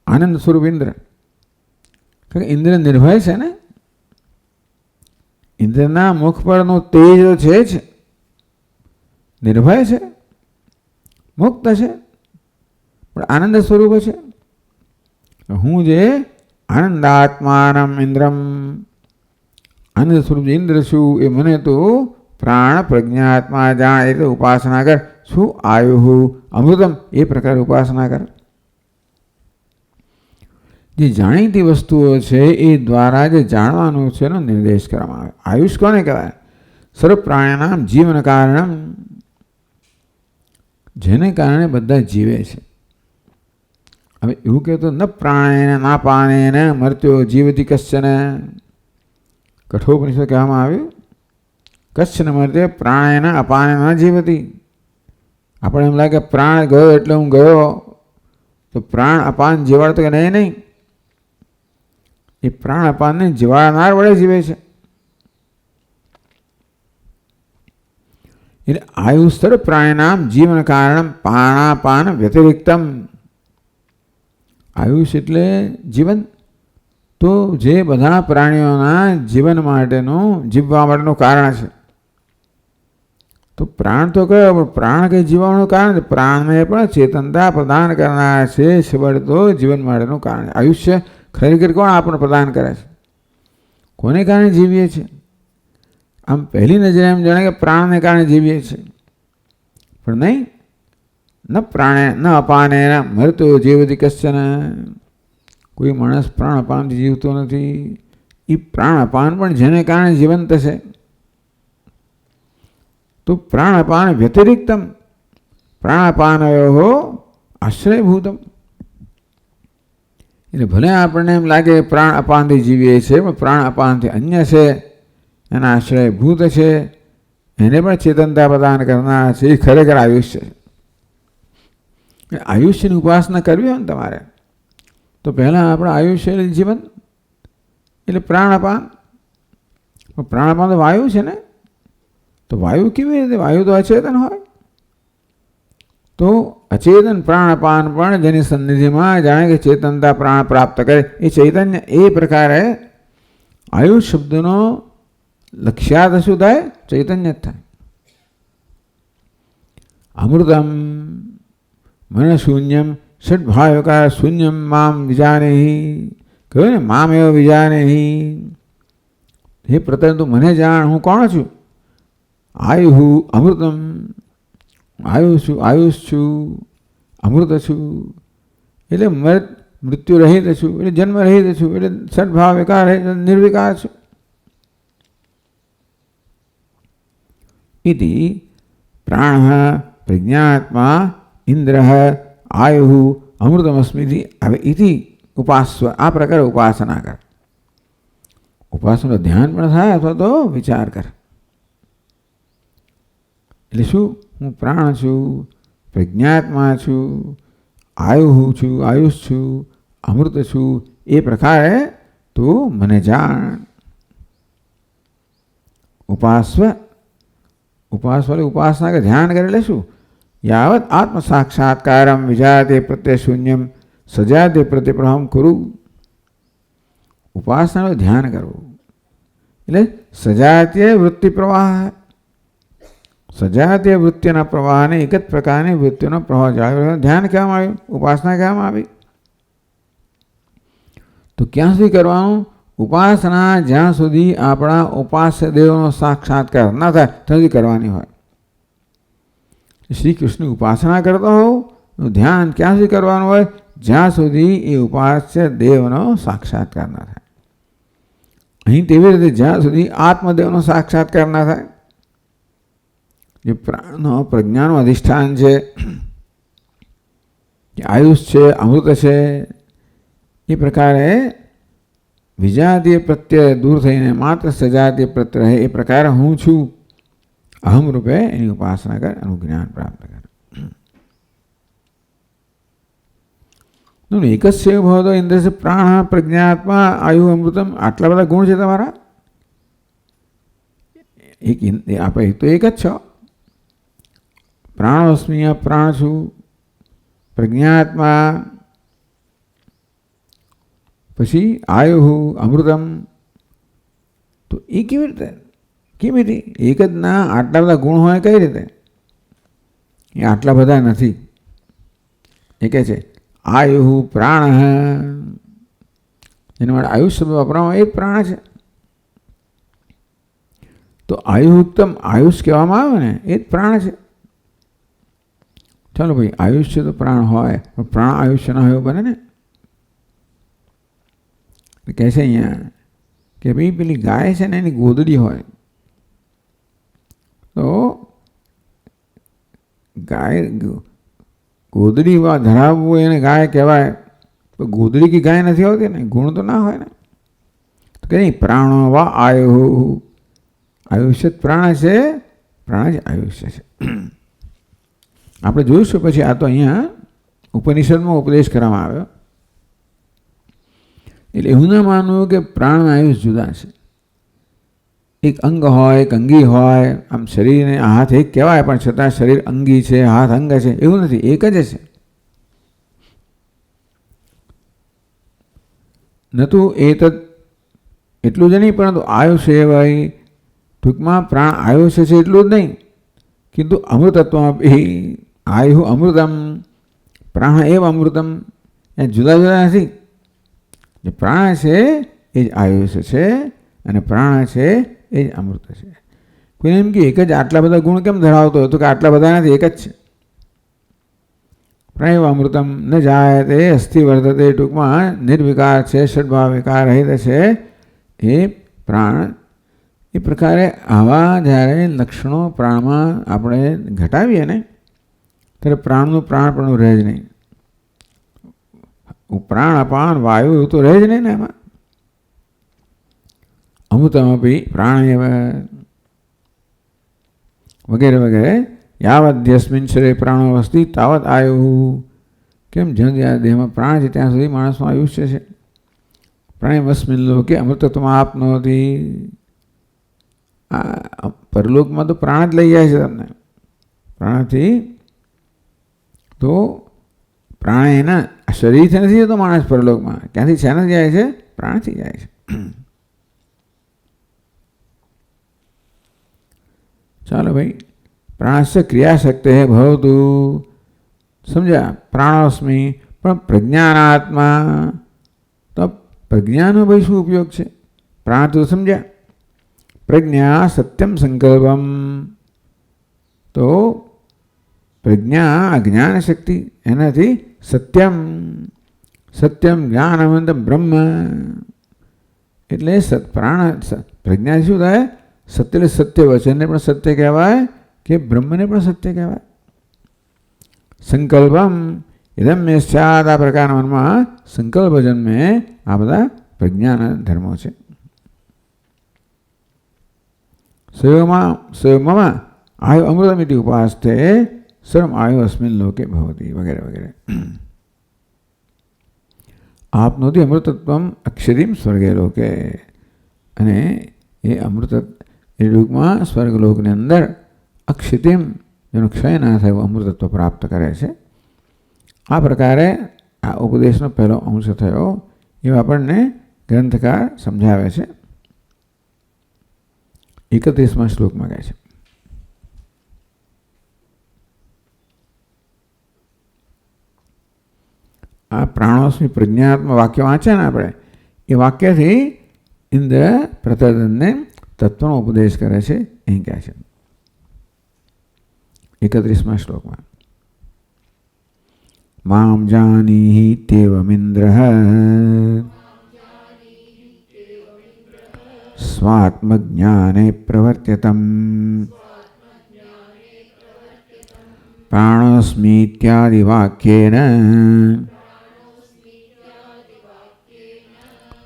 આનંદ સ્વરૂપ ઇન્દ્ર. ઇન્દ્ર નિર્ભય છે ને, ઇન્દ્રના મુખ પરનું તેજ છે જ, નિર્ભય છે, મુક્ત છે, પણ આનંદ સ્વરૂપ છે. હું જે આનંદાત્માનમ ઇન્દ્રમ, આનંદ સ્વરૂપ ઇન્દ્ર છું, એ મને તો પ્રાણ પ્રજ્ઞાત્મા જાણ એટલે ઉપાસના કર. શું? આયુ અમૃતમ, એ પ્રકારે ઉપાસના કર. જે જાણીતી વસ્તુઓ છે એ દ્વારા જે જાણવાનું છે એનો નિર્દેશ કરવામાં આવે. આયુષ કોને કહેવાય? સર્વ પ્રાણીનામ જીવન કારણમ, જેને કારણે બધા જીવે છે. હવે એવું કહેતો ન પ્રાણેન ના પાનેન મર્ત્યો જીવતી કશ્ચન. કઠોપનિષદ કહેવામાં આવ્યું કશ્ચન મર્ત્ય પ્રાણેન અપાને ન જીવતી. આપણે એમ લાગે પ્રાણ ગયો એટલે હું ગયો, તો પ્રાણ અપાન જીવાડતો કે નહીં. એ પ્રાણ અપાનને જીવાડનાર વડે જીવે છે. એટલે આયુસ્તર પ્રાણીનામ જીવન કારણ પાણાપાન વ્યતિરિક્તમ. આયુષ એટલે જીવન. તો જે બધા પ્રાણીઓના જીવન માટેનું, જીવવા માટેનું કારણ છે. તો પ્રાણ તો કયો? પણ પ્રાણ કંઈ જીવવાનું કારણ? પ્રાણને પણ ચેતનતા પ્રદાન કરનાર છે, શિવડ તો જીવન માટેનું કારણ. આયુષ્ય ખરેખર કોણ આપણને પ્રદાન કરે છે? કોને કારણે જીવીએ છીએ? આમ પહેલી નજરે એમ જાણે કે પ્રાણને કારણે જીવીએ છીએ, પણ નહીં. ન પ્રાણે ન અપાને મરતો જીવતી કશ્ચન. કોઈ માણસ પ્રાણ અપાનથી જીવતો નથી. એ પ્રાણ અપાન પણ જેને કારણે જીવંત છે. તો પ્રાણ અપાન વ્યતિરિક્તમ, પ્રાણાપાનયો આશ્રયભૂતમ. એટલે ભલે આપણને એમ લાગે પ્રાણ અપાનથી જીવીએ છીએ, પણ પ્રાણ અપાનથી અન્ય છે, એના આશ્રયભૂત છે, એને પણ ચેતનતા પ્રદાન કરનાર છે. એ ખરેખર આયુષ્ય છે. આયુષ્યની ઉપાસના કરવી હોય ને તમારે, તો પહેલાં આપણે આયુષ્ય એટલે જીવન, એટલે પ્રાણાપાન. પ્રાણાપાન તો વાયુ છે ને, તો વાયુ કેવી રીતે? વાયુ તો અચેતન હોય. તો અચેતન પ્રાણપાન પણ જેની સન્નિધિમાં જાણે કે ચેતનતા પ્રાણ પ્રાપ્ત કરે, એ ચૈતન્ય. એ પ્રકારે આયુષ શબ્દનો લક્ષ્યાર્થ શું થાય? ચૈતન્ય જ થાય. અમૃતમ મન શૂન્યમ ષડભાવકાર શૂન્યમ મામ વિજાનેહી. કહ્યું ને, મામ એવ વિજાનેહી. હે પ્રતર, તું મને જાણ, હું કોણ છું? આયુ અમૃતમ, આયુષ છું, અમૃત છું. એટલે મૃત્યુ રહિત છું, એટલે જન્મ રહિત છું, એટલે સદભાવ વિકાર નિર્વિકાર છું. ઇતિ પ્રાણ પ્રજ્ઞાત્મા ઇન્દ્ર આયુ અમૃતમસ્મિતિ. હવે ઇતિ ઉપાસ્વ, આ પ્રકારે ઉપાસના કર. ઉપાસનાનું ધ્યાન પણ થાય અથવા તો વિચાર કર. એટલે શું? હું પ્રાણ છું, પ્રજ્ઞાત્મા છું, આયુષ છું, અમૃત છું. એ પ્રકારે તું મને જાણ. ઉપાસ્વ, ઉપાસના કે ધ્યાન કરે. એટલે શું? યાવત આત્મ સાક્ષાત્કારમ વિજાતે પ્રત્યે શૂન્યમ સજાતે પ્રતિપ્રહમ કરું. ઉપાસનાનું ધ્યાન કરવું એટલે સજાતીય વૃત્તિ પ્રવાહ. સજાતીય વૃત્તિના પ્રવાહને એક જ પ્રકારની વૃત્તિનો પ્રવાહ જાળવી ધ્યાન કહેવામાં આવ્યું, ઉપાસના કહેવામાં આવી. તો ક્યાં સુધી કરવાનું? ઉપાસના જ્યાં સુધી આપણા ઉપાસ્ય દેવનો સાક્ષાત્કાર ના થાય ત્યાં સુધી કરવાની હોય. શ્રી કૃષ્ણની ઉપાસના કરતો હોવ તો ધ્યાન ક્યાં સુધી કરવાનું હોય? જ્યાં સુધી એ ઉપાસ્ય દેવનો સાક્ષાત્કાર ના થાય. અહીં તેવી રીતે જ્યાં સુધી આત્મદેવનો સાક્ષાત્કાર ના થાય. જે પ્રાણનો પ્રજ્ઞાનું અધિષ્ઠાન છે, આયુષ છે, અમૃત છે, એ પ્રકારે વિજાતીય પ્રત્યે દૂર થઈને માત્ર સજાતીય પ્રત્યે રહે એ પ્રકારે હું છું અહમ રૂપે એની ઉપાસના કર, એનું જ્ઞાન પ્રાપ્ત કર. એક જ સેવ ભવતો ઇન્દ્ર પ્રાણ પ્રજ્ઞાત્મા આયુ અમૃતમ, આટલા બધા ગુણ છે તમારા. આપણે તો એક જ છો. પ્રાણોસ્મી, પ્રાણ છું, પ્રજ્ઞાત્મા, પછી આયુ અમૃતમ. તો એ કેવી રીતે, કેવી રીતે એક જ ના આટલા બધા ગુણ હોય? કઈ રીતે? એ આટલા બધા નથી. એ કહે છે આયુ પ્રાણ, એના માટે આયુષ શબ્દ વાપરવામાં એ પ્રાણ છે. તો આયુક્તમ આયુષ કહેવામાં આવે ને એ જ પ્રાણ છે. ચાલો ભાઈ, આયુષ્ય તો પ્રાણ હોય, પણ પ્રાણ આયુષ્ય ના હોય એવું બને ને. કહે છે અહીંયા કે ભાઈ પેલી ગાય છે ને એની ગોદડી હોય, તો ગાય ગોદડી ધરાવવું એને ગાય કહેવાય. તો ગોદડી કી ગાય નથી હોતી ને, ગુણ તો ના હોય ને. તો કે નહીં, પ્રાણો વા આયુ, આયુષ્ય પ્રાણ છે, પ્રાણ જ આયુષ્ય છે. આપણે જોઈશું પછી. આ તો અહીંયા ઉપનિષદમાં ઉપદેશ કરવામાં આવ્યો. એટલે એવું ના માનવું કે પ્રાણ આયુષ જુદા છે. એક અંગ હોય, એક અંગી હોય. આમ શરીરને હાથ એક કહેવાય, પણ છતાં શરીર અંગી છે, હાથ અંગ છે, એવું નથી. એક જ છે. નતું એ તો એટલું જ નહીં, પરંતુ આયુષ એવાય, ટૂંકમાં પ્રાણ આયુષ્ય છે એટલું જ નહીં, કિંતુ અમૃતત્વ આયુ અમૃતમ, પ્રાણ એવ અમૃતમ. એ જુદા જુદા નથી. જે પ્રાણ છે એ જ આયુષ્ય છે, અને પ્રાણ છે એ જ અમૃત છે. કોઈ એમ કે એક જ આટલા બધા ગુણ કેમ ધરાવતો હોય? તો કે આટલા બધા નથી, એક જ છે. પ્રાણ અમૃતમ ન જાય તે અસ્થિ વર્ધતે. ટૂંકમાં નિર્વિકાર છે, ષડભાવ વિકાર રહિત છે એ પ્રાણ. એ પ્રકારે આવા જ્યારે લક્ષણો પ્રાણમાં આપણે ઘટાવીએ ને, ત્યારે પ્રાણનું પ્રાણપણું રહે જ નહીં. પ્રાણ અપાન વાયુ એવું તો રહે જ નહીં ને એમાં. અમૃતમપી પ્રાણ વગેરે વગેરે. યાવદ્યસ્મિન શરીરે પ્રાણો અસ્તિ તાવત આયુ. કેમ? જ્યાં દેહમાં પ્રાણ છે ત્યાં સુધી માણસનું આયુષ્ય છે. પ્રાણેમસ્મિન લોકે અમૃતત્વમાં આપનોતી. આ પરલોકમાં તો પ્રાણ જ લઈ જાય છે તમને. પ્રાણથી તો પ્રાણ એના શરીરથી નથી જતો માણસ પરલોકમાં. ક્યાંથી શેના જાય છે? પ્રાણથી જાય છે. ચાલો ભાઈ, પ્રાણસ્ય ક્રિયાશક્તિ હે ભવતું. સમજ્યા? પ્રાણોસ્મી, પણ પ્રજ્ઞાનાત્મા. તો પ્રજ્ઞાનો ભાઈ શું ઉપયોગ છે? પ્રાણ તો સમજ્યા. પ્રજ્ઞા સત્યમ સંકલ્પમ. તો પ્રજ્ઞા અજ્ઞાન શક્તિ, એનાથી સત્યમ, સત્યમ જ્ઞાનવંત બ્રહ્મ. એટલે પ્રાણ પ્રજ્ઞા શું થાય? સત્ય એટલે સત્ય, વચનને પણ સત્ય કહેવાય, કે બ્રહ્મને પણ સત્ય કહેવાય. સંકલ્પમ ઇદમ મે સ્યાદ. આ પ્રકારના મનમાં સંકલ્પ જન્મે. આ બધા પ્રજ્ઞાના ધર્મો છે. સ્વયંમાં આયુ અમૃતમિતિ ઉપાસ્તે સર્વ આયુ અસ્મિન લોકે ભવતી વગેરે વગેરે. આપનોતિ અમૃતત્વમ અક્ષરીમ સ્વર્ગે લોકે. અને એ અમૃત એ ટૂંકમાં સ્વર્ગલોકની અંદર અક્ષિતિમ, જેનો ક્ષય ના થાય એવું અમૃતત્વ પ્રાપ્ત કરે છે. આ પ્રકારે આ ઉપદેશનો પહેલો અંશ થયો. એવા આપણને ગ્રંથકાર સમજાવે છે. 31મા શ્લોકમાં કહે છે, આ પ્રાણોસ્મી પ્રજ્ઞાત્મક વાક્ય વાંચે ને આપણે, એ વાક્યથી ઇન્દ્ર પ્રતદનને તત્વનો ઉપદેશ કરે છે. અહીં કહે છે 31મા શ્લોકમાં, મામ જાનીહિ તેવમિન્દ્રઃ સ્વાત્મજ્ઞાને પ્રવર્ત્યતમ प्राणोऽस्मीत्यादि वाक्येन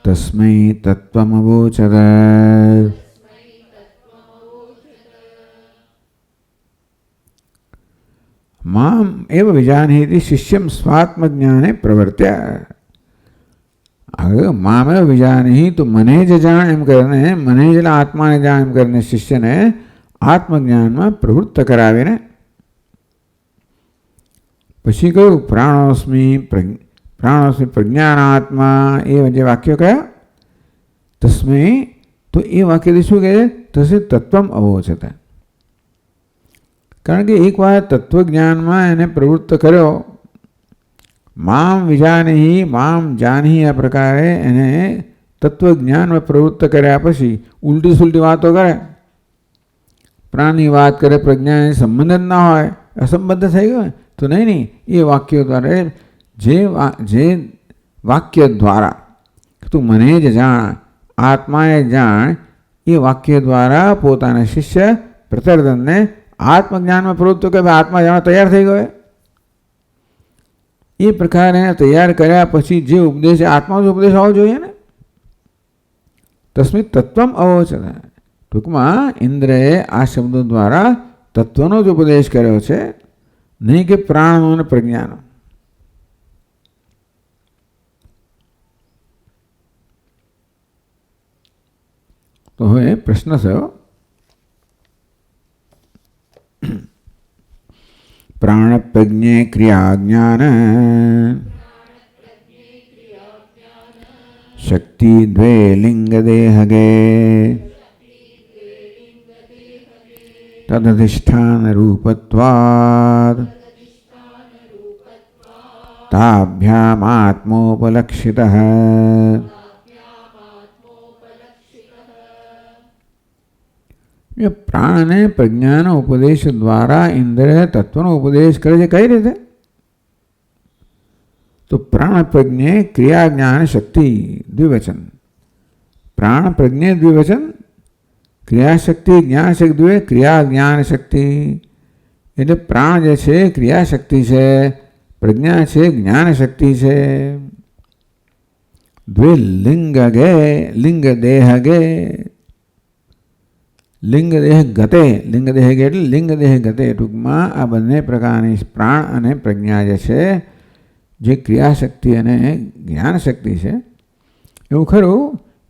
तस्मै तत्त्वमवोचत। माम एव विजानीति शिष्यम स्वात्मज्ञाने प्रवर्त्य। अगर माम एव विजानी तो मने ज जान एम करने, मने ज आत्मा ने जान एम करने शिष्य ने आत्मज्ञान में प्रवृत्त करावीने पछी कहूँ प्राणोस्मी प्रज्ञानात्मा ए जे वाक्य कया तस्मै तो ये वाक्य शू कहे तसे तत्वम अवोचत। कारण के एक बार तत्वज्ञान में एने प्रवृत्त करो माम विजानी माम जानी आ प्रकारे एने तत्वज्ञान में प्रवृत्त कर्या पछी उल्टी सुलटी बातों करे, प्राणी बात करे, प्रज्ञा संबंध ना हो, असंबद्ध थई गयो तो नहीं, ये वाक्यों द्वारा जे वाक्य द्वारा तू मने ज जाण आत्माए जाण ये वाक्य द्वारा पोताना शिष्य प्रत्यर्दन ने आत्मज्ञान में प्रवृत्त कर आत्मा जाण तैयार थई गयो। ये प्रकार तैयार कर्या पछी जे उपदेश आत्मा जो उपदेश आवो जोईए ने तस्मिन् तत्वम अवोचत। टूंकमां इंद्रए आ शब्दों द्वारा तत्वनो जो उपदेश कर्यो छे, नहीं कि प्राणनो ने प्रज्ञानो। तो हवे प्रश्न थयो प्राण प्रज्ञे क्रिया ज्ञान शक्ति द्वे लिंग देहगे तदधिष्ठान रूपत्वात् ताभ्याम आत्मोपलक्षितः। प्राण ने प्रज्ञान उपदेश द्वारा इंद्र तत्व उपदेश करे कई रीते तो प्राण प्रज्ञे क्रिया ज्ञान शक्ति द्विवचन, प्राण प्रज्ञे द्विवचन, क्रिया शक्ति ज्ञान शक्ति द्वे, क्रिया ज्ञान शक्ति एटले प्राण जे छे क्रिया शक्ति छे, प्रज्ञा छे ज्ञान शक्ति छे। द्वे लिंग गे लिंग देह गे लिंग देह गते, लिंग देह गे एटले लिंग देह गते। टूंकमां आ बंने प्रकारनी प्राण अने प्रज्ञा जे छे जे क्रिया शक्ति अने ज्ञान शक्ति है। एवं खरू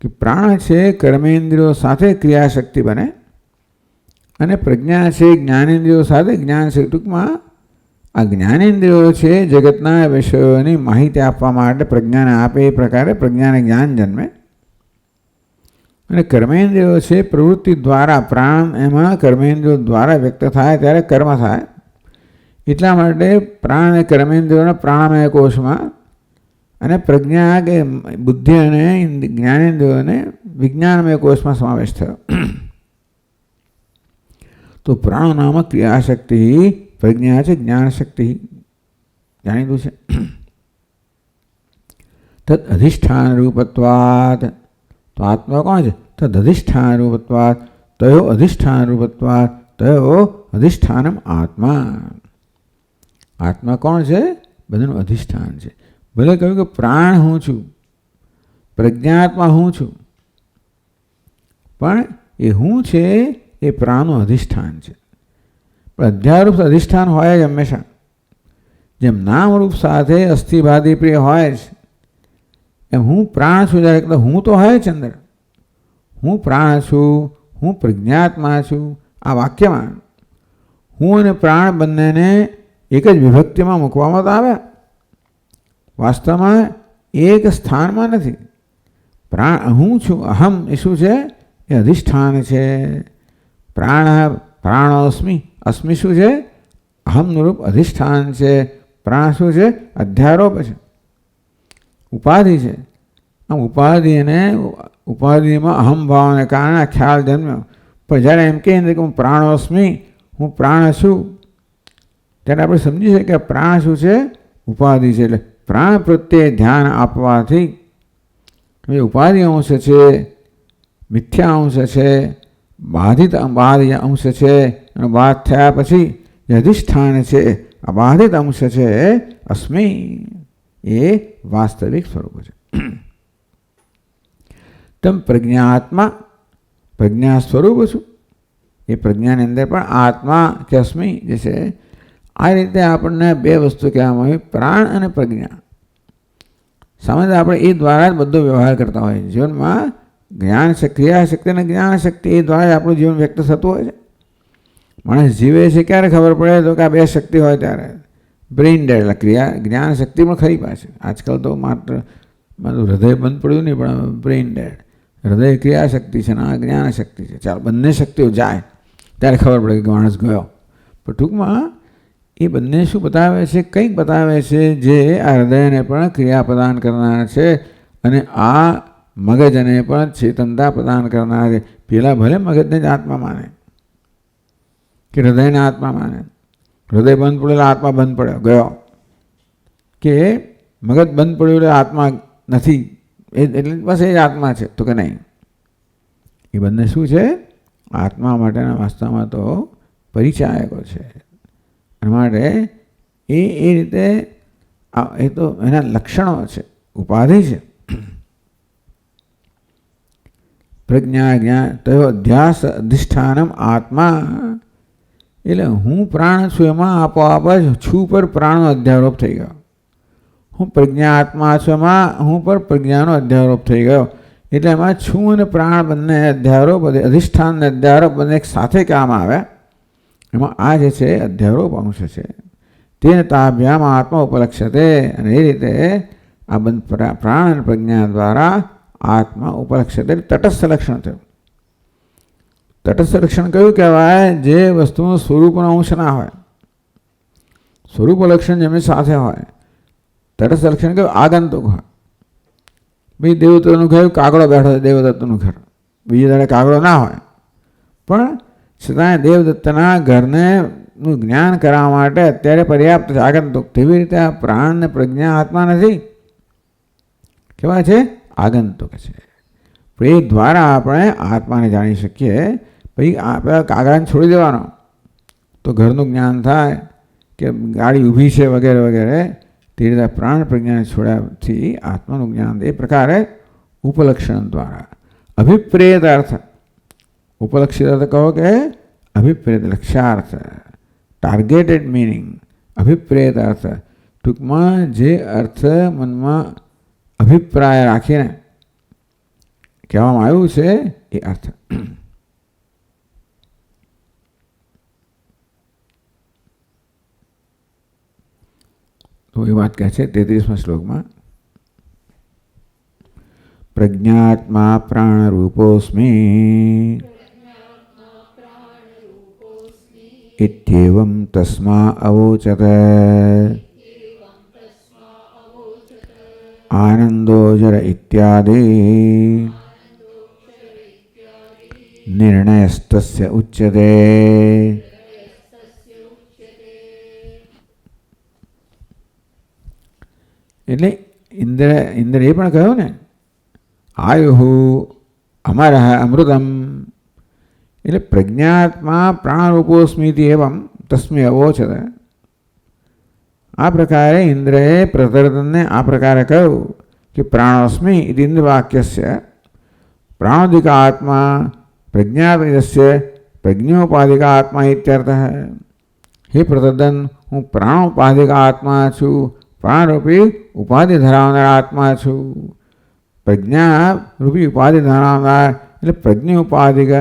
कि प्राण है कर्मेन्द्रियों साथे क्रिया शक्ति बने अने प्रज्ञा है ज्ञानेन्द्रियों साथे ज्ञान शक्ति। टूंक में आ ज्ञानेन्द्रियों है जगतना विषयों माहिती आपवा माटे प्रज्ञा ने आपे ए प्रकारे प्रज्ञा ने ज्ञान जन्मे अने कर्मेन्द्रियों है प्रवृत्ति द्वारा प्राण एमां कर्मेन्द्रियों द्वारा व्यक्त थाय त्यारे कर्म थाय। એટલા માટે પ્રાણ અને કર્મેન્દ્રિયોના પ્રાણમય કોષમાં અને પ્રજ્ઞા કે બુદ્ધિ અને જ્ઞાનેન્દ્રિયોને વિજ્ઞાનમય કોષમાં સમાવેશ થયો। તો પ્રાણ નામક ક્રિયાશક્તિ પ્રજ્ઞા છે જ્ઞાનશક્તિ જાણીતું છે। તદ અધિષ્ઠાન રૂપત્વાत् તો આત્મા કોણ છે? તદ અધિષ્ઠાન રૂપત્વાत् તયો અધિષ્ઠાન રૂપત્વાत् તયો અધિષ્ઠાનમ આત્મા। आत्मा कौन है? बधानु अधिष्ठान है। भले कहूँ कि प्राण हूँ छू, प्रज्ञात्मा हूँ छू, पण ए हूँ छे ए प्राणनु अधिष्ठान है। पण अध्यारूप अधिष्ठान होय ज हमेशा। जेम नाम रूप साथे अस्थिभादी प्रिय होय एम हूँ प्राण छू जયારે हूँ तो है चंद्र हूँ प्राण छू हूँ प्रज्ञात्मा छू। आ वाक्य में हूँ अने प्राण बंने ने एक ज विभक्ति में मूकवामां आवे, वास्तव में एक स्थान में नहीं। प्राण हूँ छू अहम ए शू छे? ए अधिष्ठान छे। प्राण प्राणोस्मी अस्मी शू छे? अहम रूप अधिष्ठान छे। प्राण शू छे? अध्यारोप छे, उपाधि छे। आम उपाधि ने उपाधि में अहम भाव ने कारण ख्याल जन्म्यो। पर ज्यारे एम कहीए कि हूँ प्राणोस्मी हूँ प्राण छू त्यारे आपणे समजी शकीए कि प्राण शू छे? उपाधि छे। एटले प्राण प्रत्ये ध्यान आपवाथी उपाधि अंश छे, मिथ्या अंश छे, बाधित अंश छे। बाध थया पछी जे अधिष्ठान छे અબાધિત અંશ છે અસ્મિ, એ વાસ્તવિક સ્વરૂપ છે. તમ પ્રજ્ઞાત્મા, પ્રજ્ઞા સ્વરૂપ છું, એ પ્રજ્ઞાની અંદર પણ આત્મા કે અસ્મિ જે છે. આ રીતે આપણને બે વસ્તુ કહેવામાં આવી, પ્રાણ અને પ્રજ્ઞા. સામાન્ય આપણે એ દ્વારા જ બધો વ્યવહાર કરતા હોય. જીવનમાં જ્ઞાન ક્રિયા શક્તિ અને જ્ઞાન શક્તિ એ દ્વારા જ આપણું જીવન વ્યક્ત થતું હોય છે. માણસ જીવે છે ક્યારે ખબર પડે તો કે આ બે શક્તિ હોય ત્યારે. બ્રેઇન ડેડ એટલે ક્રિયા જ્ઞાન શક્તિ પણ ખરી પાછી. આજકાલ તો માત્ર મારું હૃદય બંધ પડ્યું નહીં, પણ બ્રેઇન ડેડ. હૃદય ક્રિયા શક્તિ છે ને આ જ્ઞાન શક્તિ છે. ચાલો બંને શક્તિઓ જાય ત્યારે ખબર પડે કે માણસ ગયો. પણ ટૂંકમાં એ બંને શું બતાવે છે? કંઈક બતાવે છે જે આ હૃદયને પણ ક્રિયા પ્રદાન કરનાર છે અને આ મગજને પણ ચેતનતા પ્રદાન કરનાર છે. પેલા ભલે મગજને જ આત્મા માને કે હૃદયને આત્મા માને, હૃદય બંધ પડેલો આત્મા બંધ પડ્યો ગયો, કે મગજ બંધ પડ્યું એટલે આત્મા નથી, એટલે બસ એ જ આત્મા છે, તો કે નહીં. એ બંને શું છે? આત્મા માટેના વાસ્તવમાં તો પરિચાયકો છે. એના માટે એ રીતે એ તો એના લક્ષણો છે, ઉપાધિ છે. પ્રજ્ઞા જ્ઞાન તયો અધ્યાસ અધિષ્ઠાનમ આત્મા, એટલે હું પ્રાણ છું એમાં આપોઆપ જ છું પર પ્રાણનો અધ્યારોપ થઈ ગયો. હું પ્રજ્ઞા આત્મા છું એમાં હું પર પ્રજ્ઞાનો અધ્યારોપ થઈ ગયો. એટલે એમાં છું અને પ્રાણ બંને અધ્યારોપ, અધિષ્ઠાન અને અધ્યારોપ બંને એક સાથે કામ આવે. એમાં આ જે છે અધ્યારોપ અંશ છે. તેને તાભ્યામ આત્મા ઉપલક્ષતે, અને એ રીતે આ બંધ પ્રાણ અને પ્રજ્ઞા દ્વારા આત્મા ઉપલક્ષતે તટસ્થ લક્ષણ થયું. તટસ્થ લક્ષણ કયું કહેવાય? જે વસ્તુનું સ્વરૂપનો અંશ ના હોય, સ્વરૂપ લક્ષણ જેમની સાથે હોય. તટસ્થ લક્ષણ કયું? આગંતુક હોય. ભાઈ દેવદત્તનું કહ્યું કાગડો બેઠો છે, દેવદત્તનું ઘર, બીજી દાડે કાગડો ના હોય, પણ છતાં દેવદત્તના ઘરને નું જ્ઞાન કરવા માટે અત્યારે પર્યાપ્ત છે, આગંતુક. તેવી રીતે આ પ્રાણ ને પ્રજ્ઞા આત્મા નથી, કેવા છે? આગંતુક છે. પણ એ દ્વારા આપણે આત્માને જાણી શકીએ. પછી આપણે કાગડાને છોડી દેવાનો તો ઘરનું જ્ઞાન થાય કે ગાડી ઊભી છે વગેરે વગેરે. તે રીતે પ્રાણ પ્રજ્ઞાને છોડ્યાથી આત્માનું જ્ઞાન એ પ્રકારે ઉપલક્ષણ દ્વારા. અભિપ્રેત અર્થ, ઉપલક્ષિત અર્થ કહો કે અભિપ્રેત લક્ષ્યાર્થ, ટાર્ગેટેડ મિનિંગ. અભિપ્રેત અર્થ ટૂંકમાં જે અર્થ મનમાં અભિપ્રાય રાખીને કહેવામાં આવ્યું છે એ અર્થ. તો એ વાત કહે છે 33મા શ્લોકમાં, પ્રજ્ઞાત્મા પ્રાણ રૂપોસ્મિ ઇત્યેવં તસ્મા અવોચત આનંદો જર ઇત્યાદિ નિર્ણયસ્તસ્ય ઉચ્યતે. એટલે ઇન્દ્ર એ પણ કહ્યું ને, આયુહુ અમરઃ અમૃતમ. એટલે પ્રજ્ઞાત્મા પ્રાણરૂપોસ્મિતિ એવં તસ્મે અવોચત. આ પ્રકારે ઇન્દ્રએ પ્રતર્દનને આ પ્રકારે કહ્યું કે પ્રાણોસ્મિ ઇતિ ઇન્દ્રવાક્યસ્ય પ્રાણોદિક આત્મા પ્રજ્ઞાપરિતસ્ય પ્રજ્ઞોપાધિક આત્મા ઇત્યર્થઃ. હે પ્રતર્દન, હું પ્રાણોપાધિક આત્મા છું, પ્રાણરૂપી ઉપાધિ ધરાવનાર આત્મા છું. પ્રજ્ઞા રૂપી ઉપાધિ ધરાવનાર એટલે પ્રજ્ઞ ઉપાધિક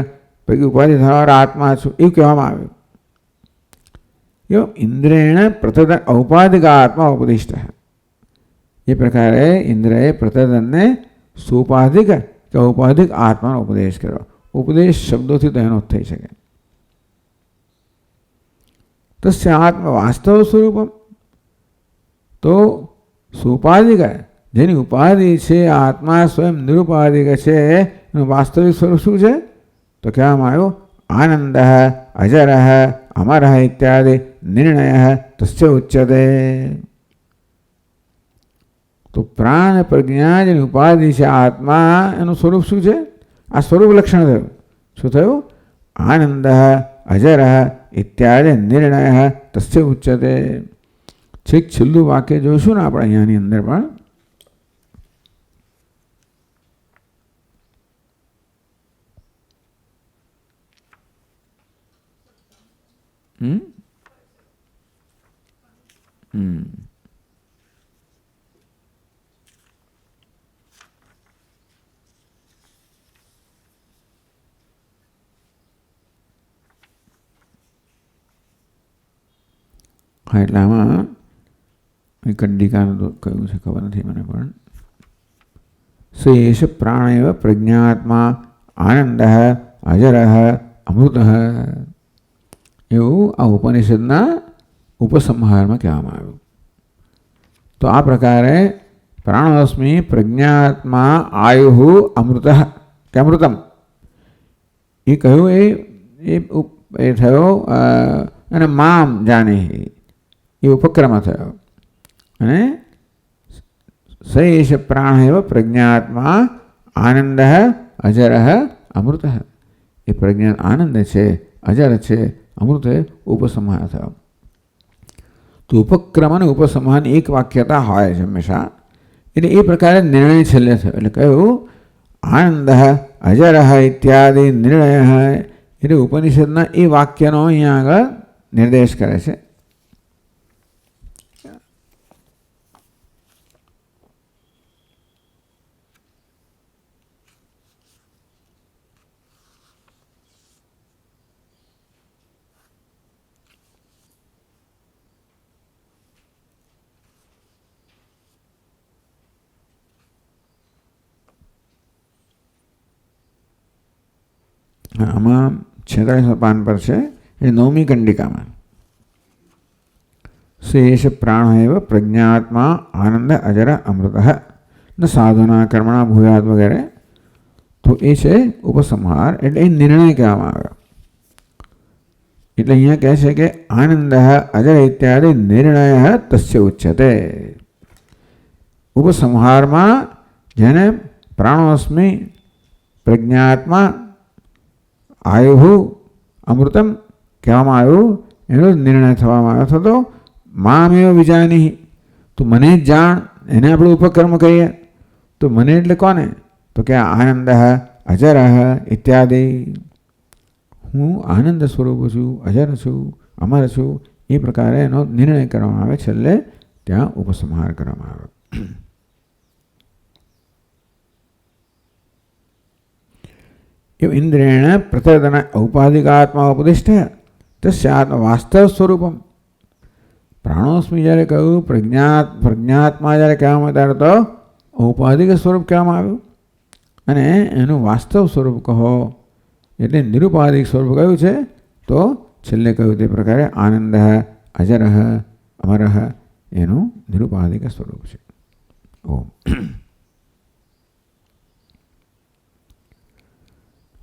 ઉપાધિ ધરાવનાર આત્મા છું એવું કહેવામાં આવ્યું. ઇન્દ્રેણ પ્રતર્દન ઔપાધિક આત્મા ઉપદિષ્ટ. એ પ્રકારે ઇન્દ્રએ પ્રતર્દનને સુપાધિક કે ઔપાધિક આત્માનો ઉપદેશ કર્યો. ઉપદેશ શબ્દોથી તો એનો થઈ શકે. તસ્ય આત્મા વાસ્તવ સ્વરૂપમ, તો સુપાધિક જેની ઉપાધિ છે આત્મા સ્વયં નિરુપાધિક છે, એનું વાસ્તવિક સ્વરૂપ શું છે? તો કહેવામાં આવ્યું આનંદ અજર અમર ઇત્યાદિ નિર્ણય તસ્ય ઉચ્યતે. તો પ્રાણ પ્રજ્ઞા જેની ઉપાધિ છે આત્મા, એનું સ્વરૂપ શું છે? આ સ્વરૂપ લક્ષણ થયું. શું થયું? આનંદ અજરઃ ઇત્યાદિ નિર્ણય તસ્ય ઉચ્યતે. છેક છેલ્લું વાક્ય જોઈશું ને આપણે અહીંયાની અંદર પણ હા, એટલે આમાં કંડિકાનું તો કયું છે ખબર નથી મને, પણ શેષ પ્રાણ એવ પ્રજ્ઞાત્મા આનંદ અજર અમૃત એવું આ ઉપનિષદના ઉપસંહારમાં કહેવામાં આવ્યું. તો આ પ્રકારે પ્રાણોસ્મિ પ્રજ્ઞાત્મા આયુ અમૃત કે અમૃતમ એ કહ્યું, એ થયો અને મામ જાને એ ઉપક્રમ થયો. અને શેષ પ્રાણ એવ પ્રજ્ઞાત્મા આનંદ અજર અમૃત. એ પ્રજ્ઞા આનંદ છે, અજર છે, અમૃત ઉપસંહાર થયો. તો ઉપક્રમ અને ઉપસંહાર એક વાક્યતા હોય છે હંમેશા. એટલે એ પ્રકારે નિર્ણય છેલ્લે થયો. એટલે કહ્યું આનંદ અજર ઇત્યાદિ નિર્ણય. એટલે ઉપનિષદના એ વાક્યનો અહીંયા આગળ નિર્દેશ કરે છે. આમાં 46 પાન પર છે, એ 9મી કંડિકામાં શેષ પ્રાણ એવ પ્રજ્ઞાત્મા આનંદ અજર અમૃત ન સાધના કર્મણા ભૂયાત વગેરે. તો એ છે ઉપસંહાર, એટલે એ નિર્ણય કહેવામાં આવ્યો. એટલે અહીંયા કહે છે કે આનંદ અજર ઇત્યાદિ નિર્ણય તસ્ય ઉચ્યતે. ઉપસંહારમાં જેને પ્રાણોસ્મિ પ્રજ્ઞાત્મા આયુ અમૃતમ કહેવામાં આવ્યું, એનો નિર્ણય થવામાં આવ્યો થતો મામેવ વિજાની. તો મને જ જાણ, એને આપણે ઉપક્રમ કહીએ. તો મને એટલે કોને? તો કે આનંદ અજર ઇત્યાદિ. હું આનંદ સ્વરૂપ છું, અજર છું, અમર છું. એ પ્રકારે એનો નિર્ણય કરવામાં આવે. છેલ્લે ત્યાં ઉપસંહાર કરવામાં આવે. ઇન્દ્રેણ પ્રતર્દન ઔપાધિકાત્મા ઉપદિષ્ટ તસ્યાત્મ વાસ્તવ સ્વરૂપમ. પ્રાણોસ્મિ જ્યારે કહ્યું, પ્રજ્ઞાત્મા જ્યારે કહેવામાં ત્યારે તો ઔપાધિક સ્વરૂપ કહેવામાં આવ્યું. અને એનું વાસ્તવ સ્વરૂપ કહો એટલે નિરુપાધિક સ્વરૂપ કયું છે? તો છેલ્લે કહ્યું તે પ્રકારે આનંદ અજર અમર એનું નિરુપાધિક સ્વરૂપ છે. ઓમ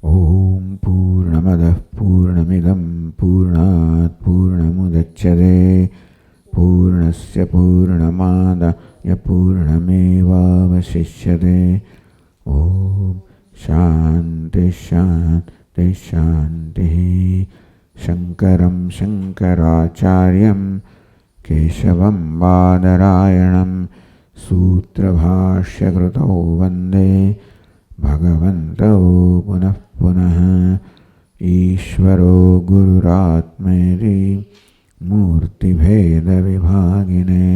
ઓમ પૂર્ણમદ પૂર્ણમિદં પૂર્ણાત પૂર્ણમુદચ્યતે પૂર્ણસ્ય પૂર્ણમાદાય પૂર્ણમેવાવશિષ્યતે. ઓમ શાંતિ શાંતિ શાંતિ. શંકરં શંકરાચાર્યં કેશવં બાદરાયણં સૂત્રભાષ્યકૃતૌ વંદે ભગવन्तौ પુનઃ પુનઃ. ઈશ્વરો ગુરુરાત્મેતિ મૂર્તિભેદવિભાગિને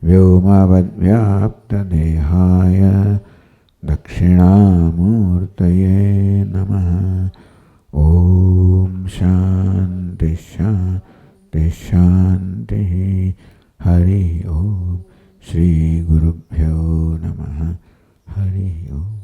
વ્યોમવદ્વ્યાપ્તદેહાય દક્ષિણામૂર્તયે નમઃ. ઓમ શાંતિ શાંતિ શાંતિ. હરિ ઓમ. શ્રી ગુરુભ્યો નમઃ. હરિ ઓમ.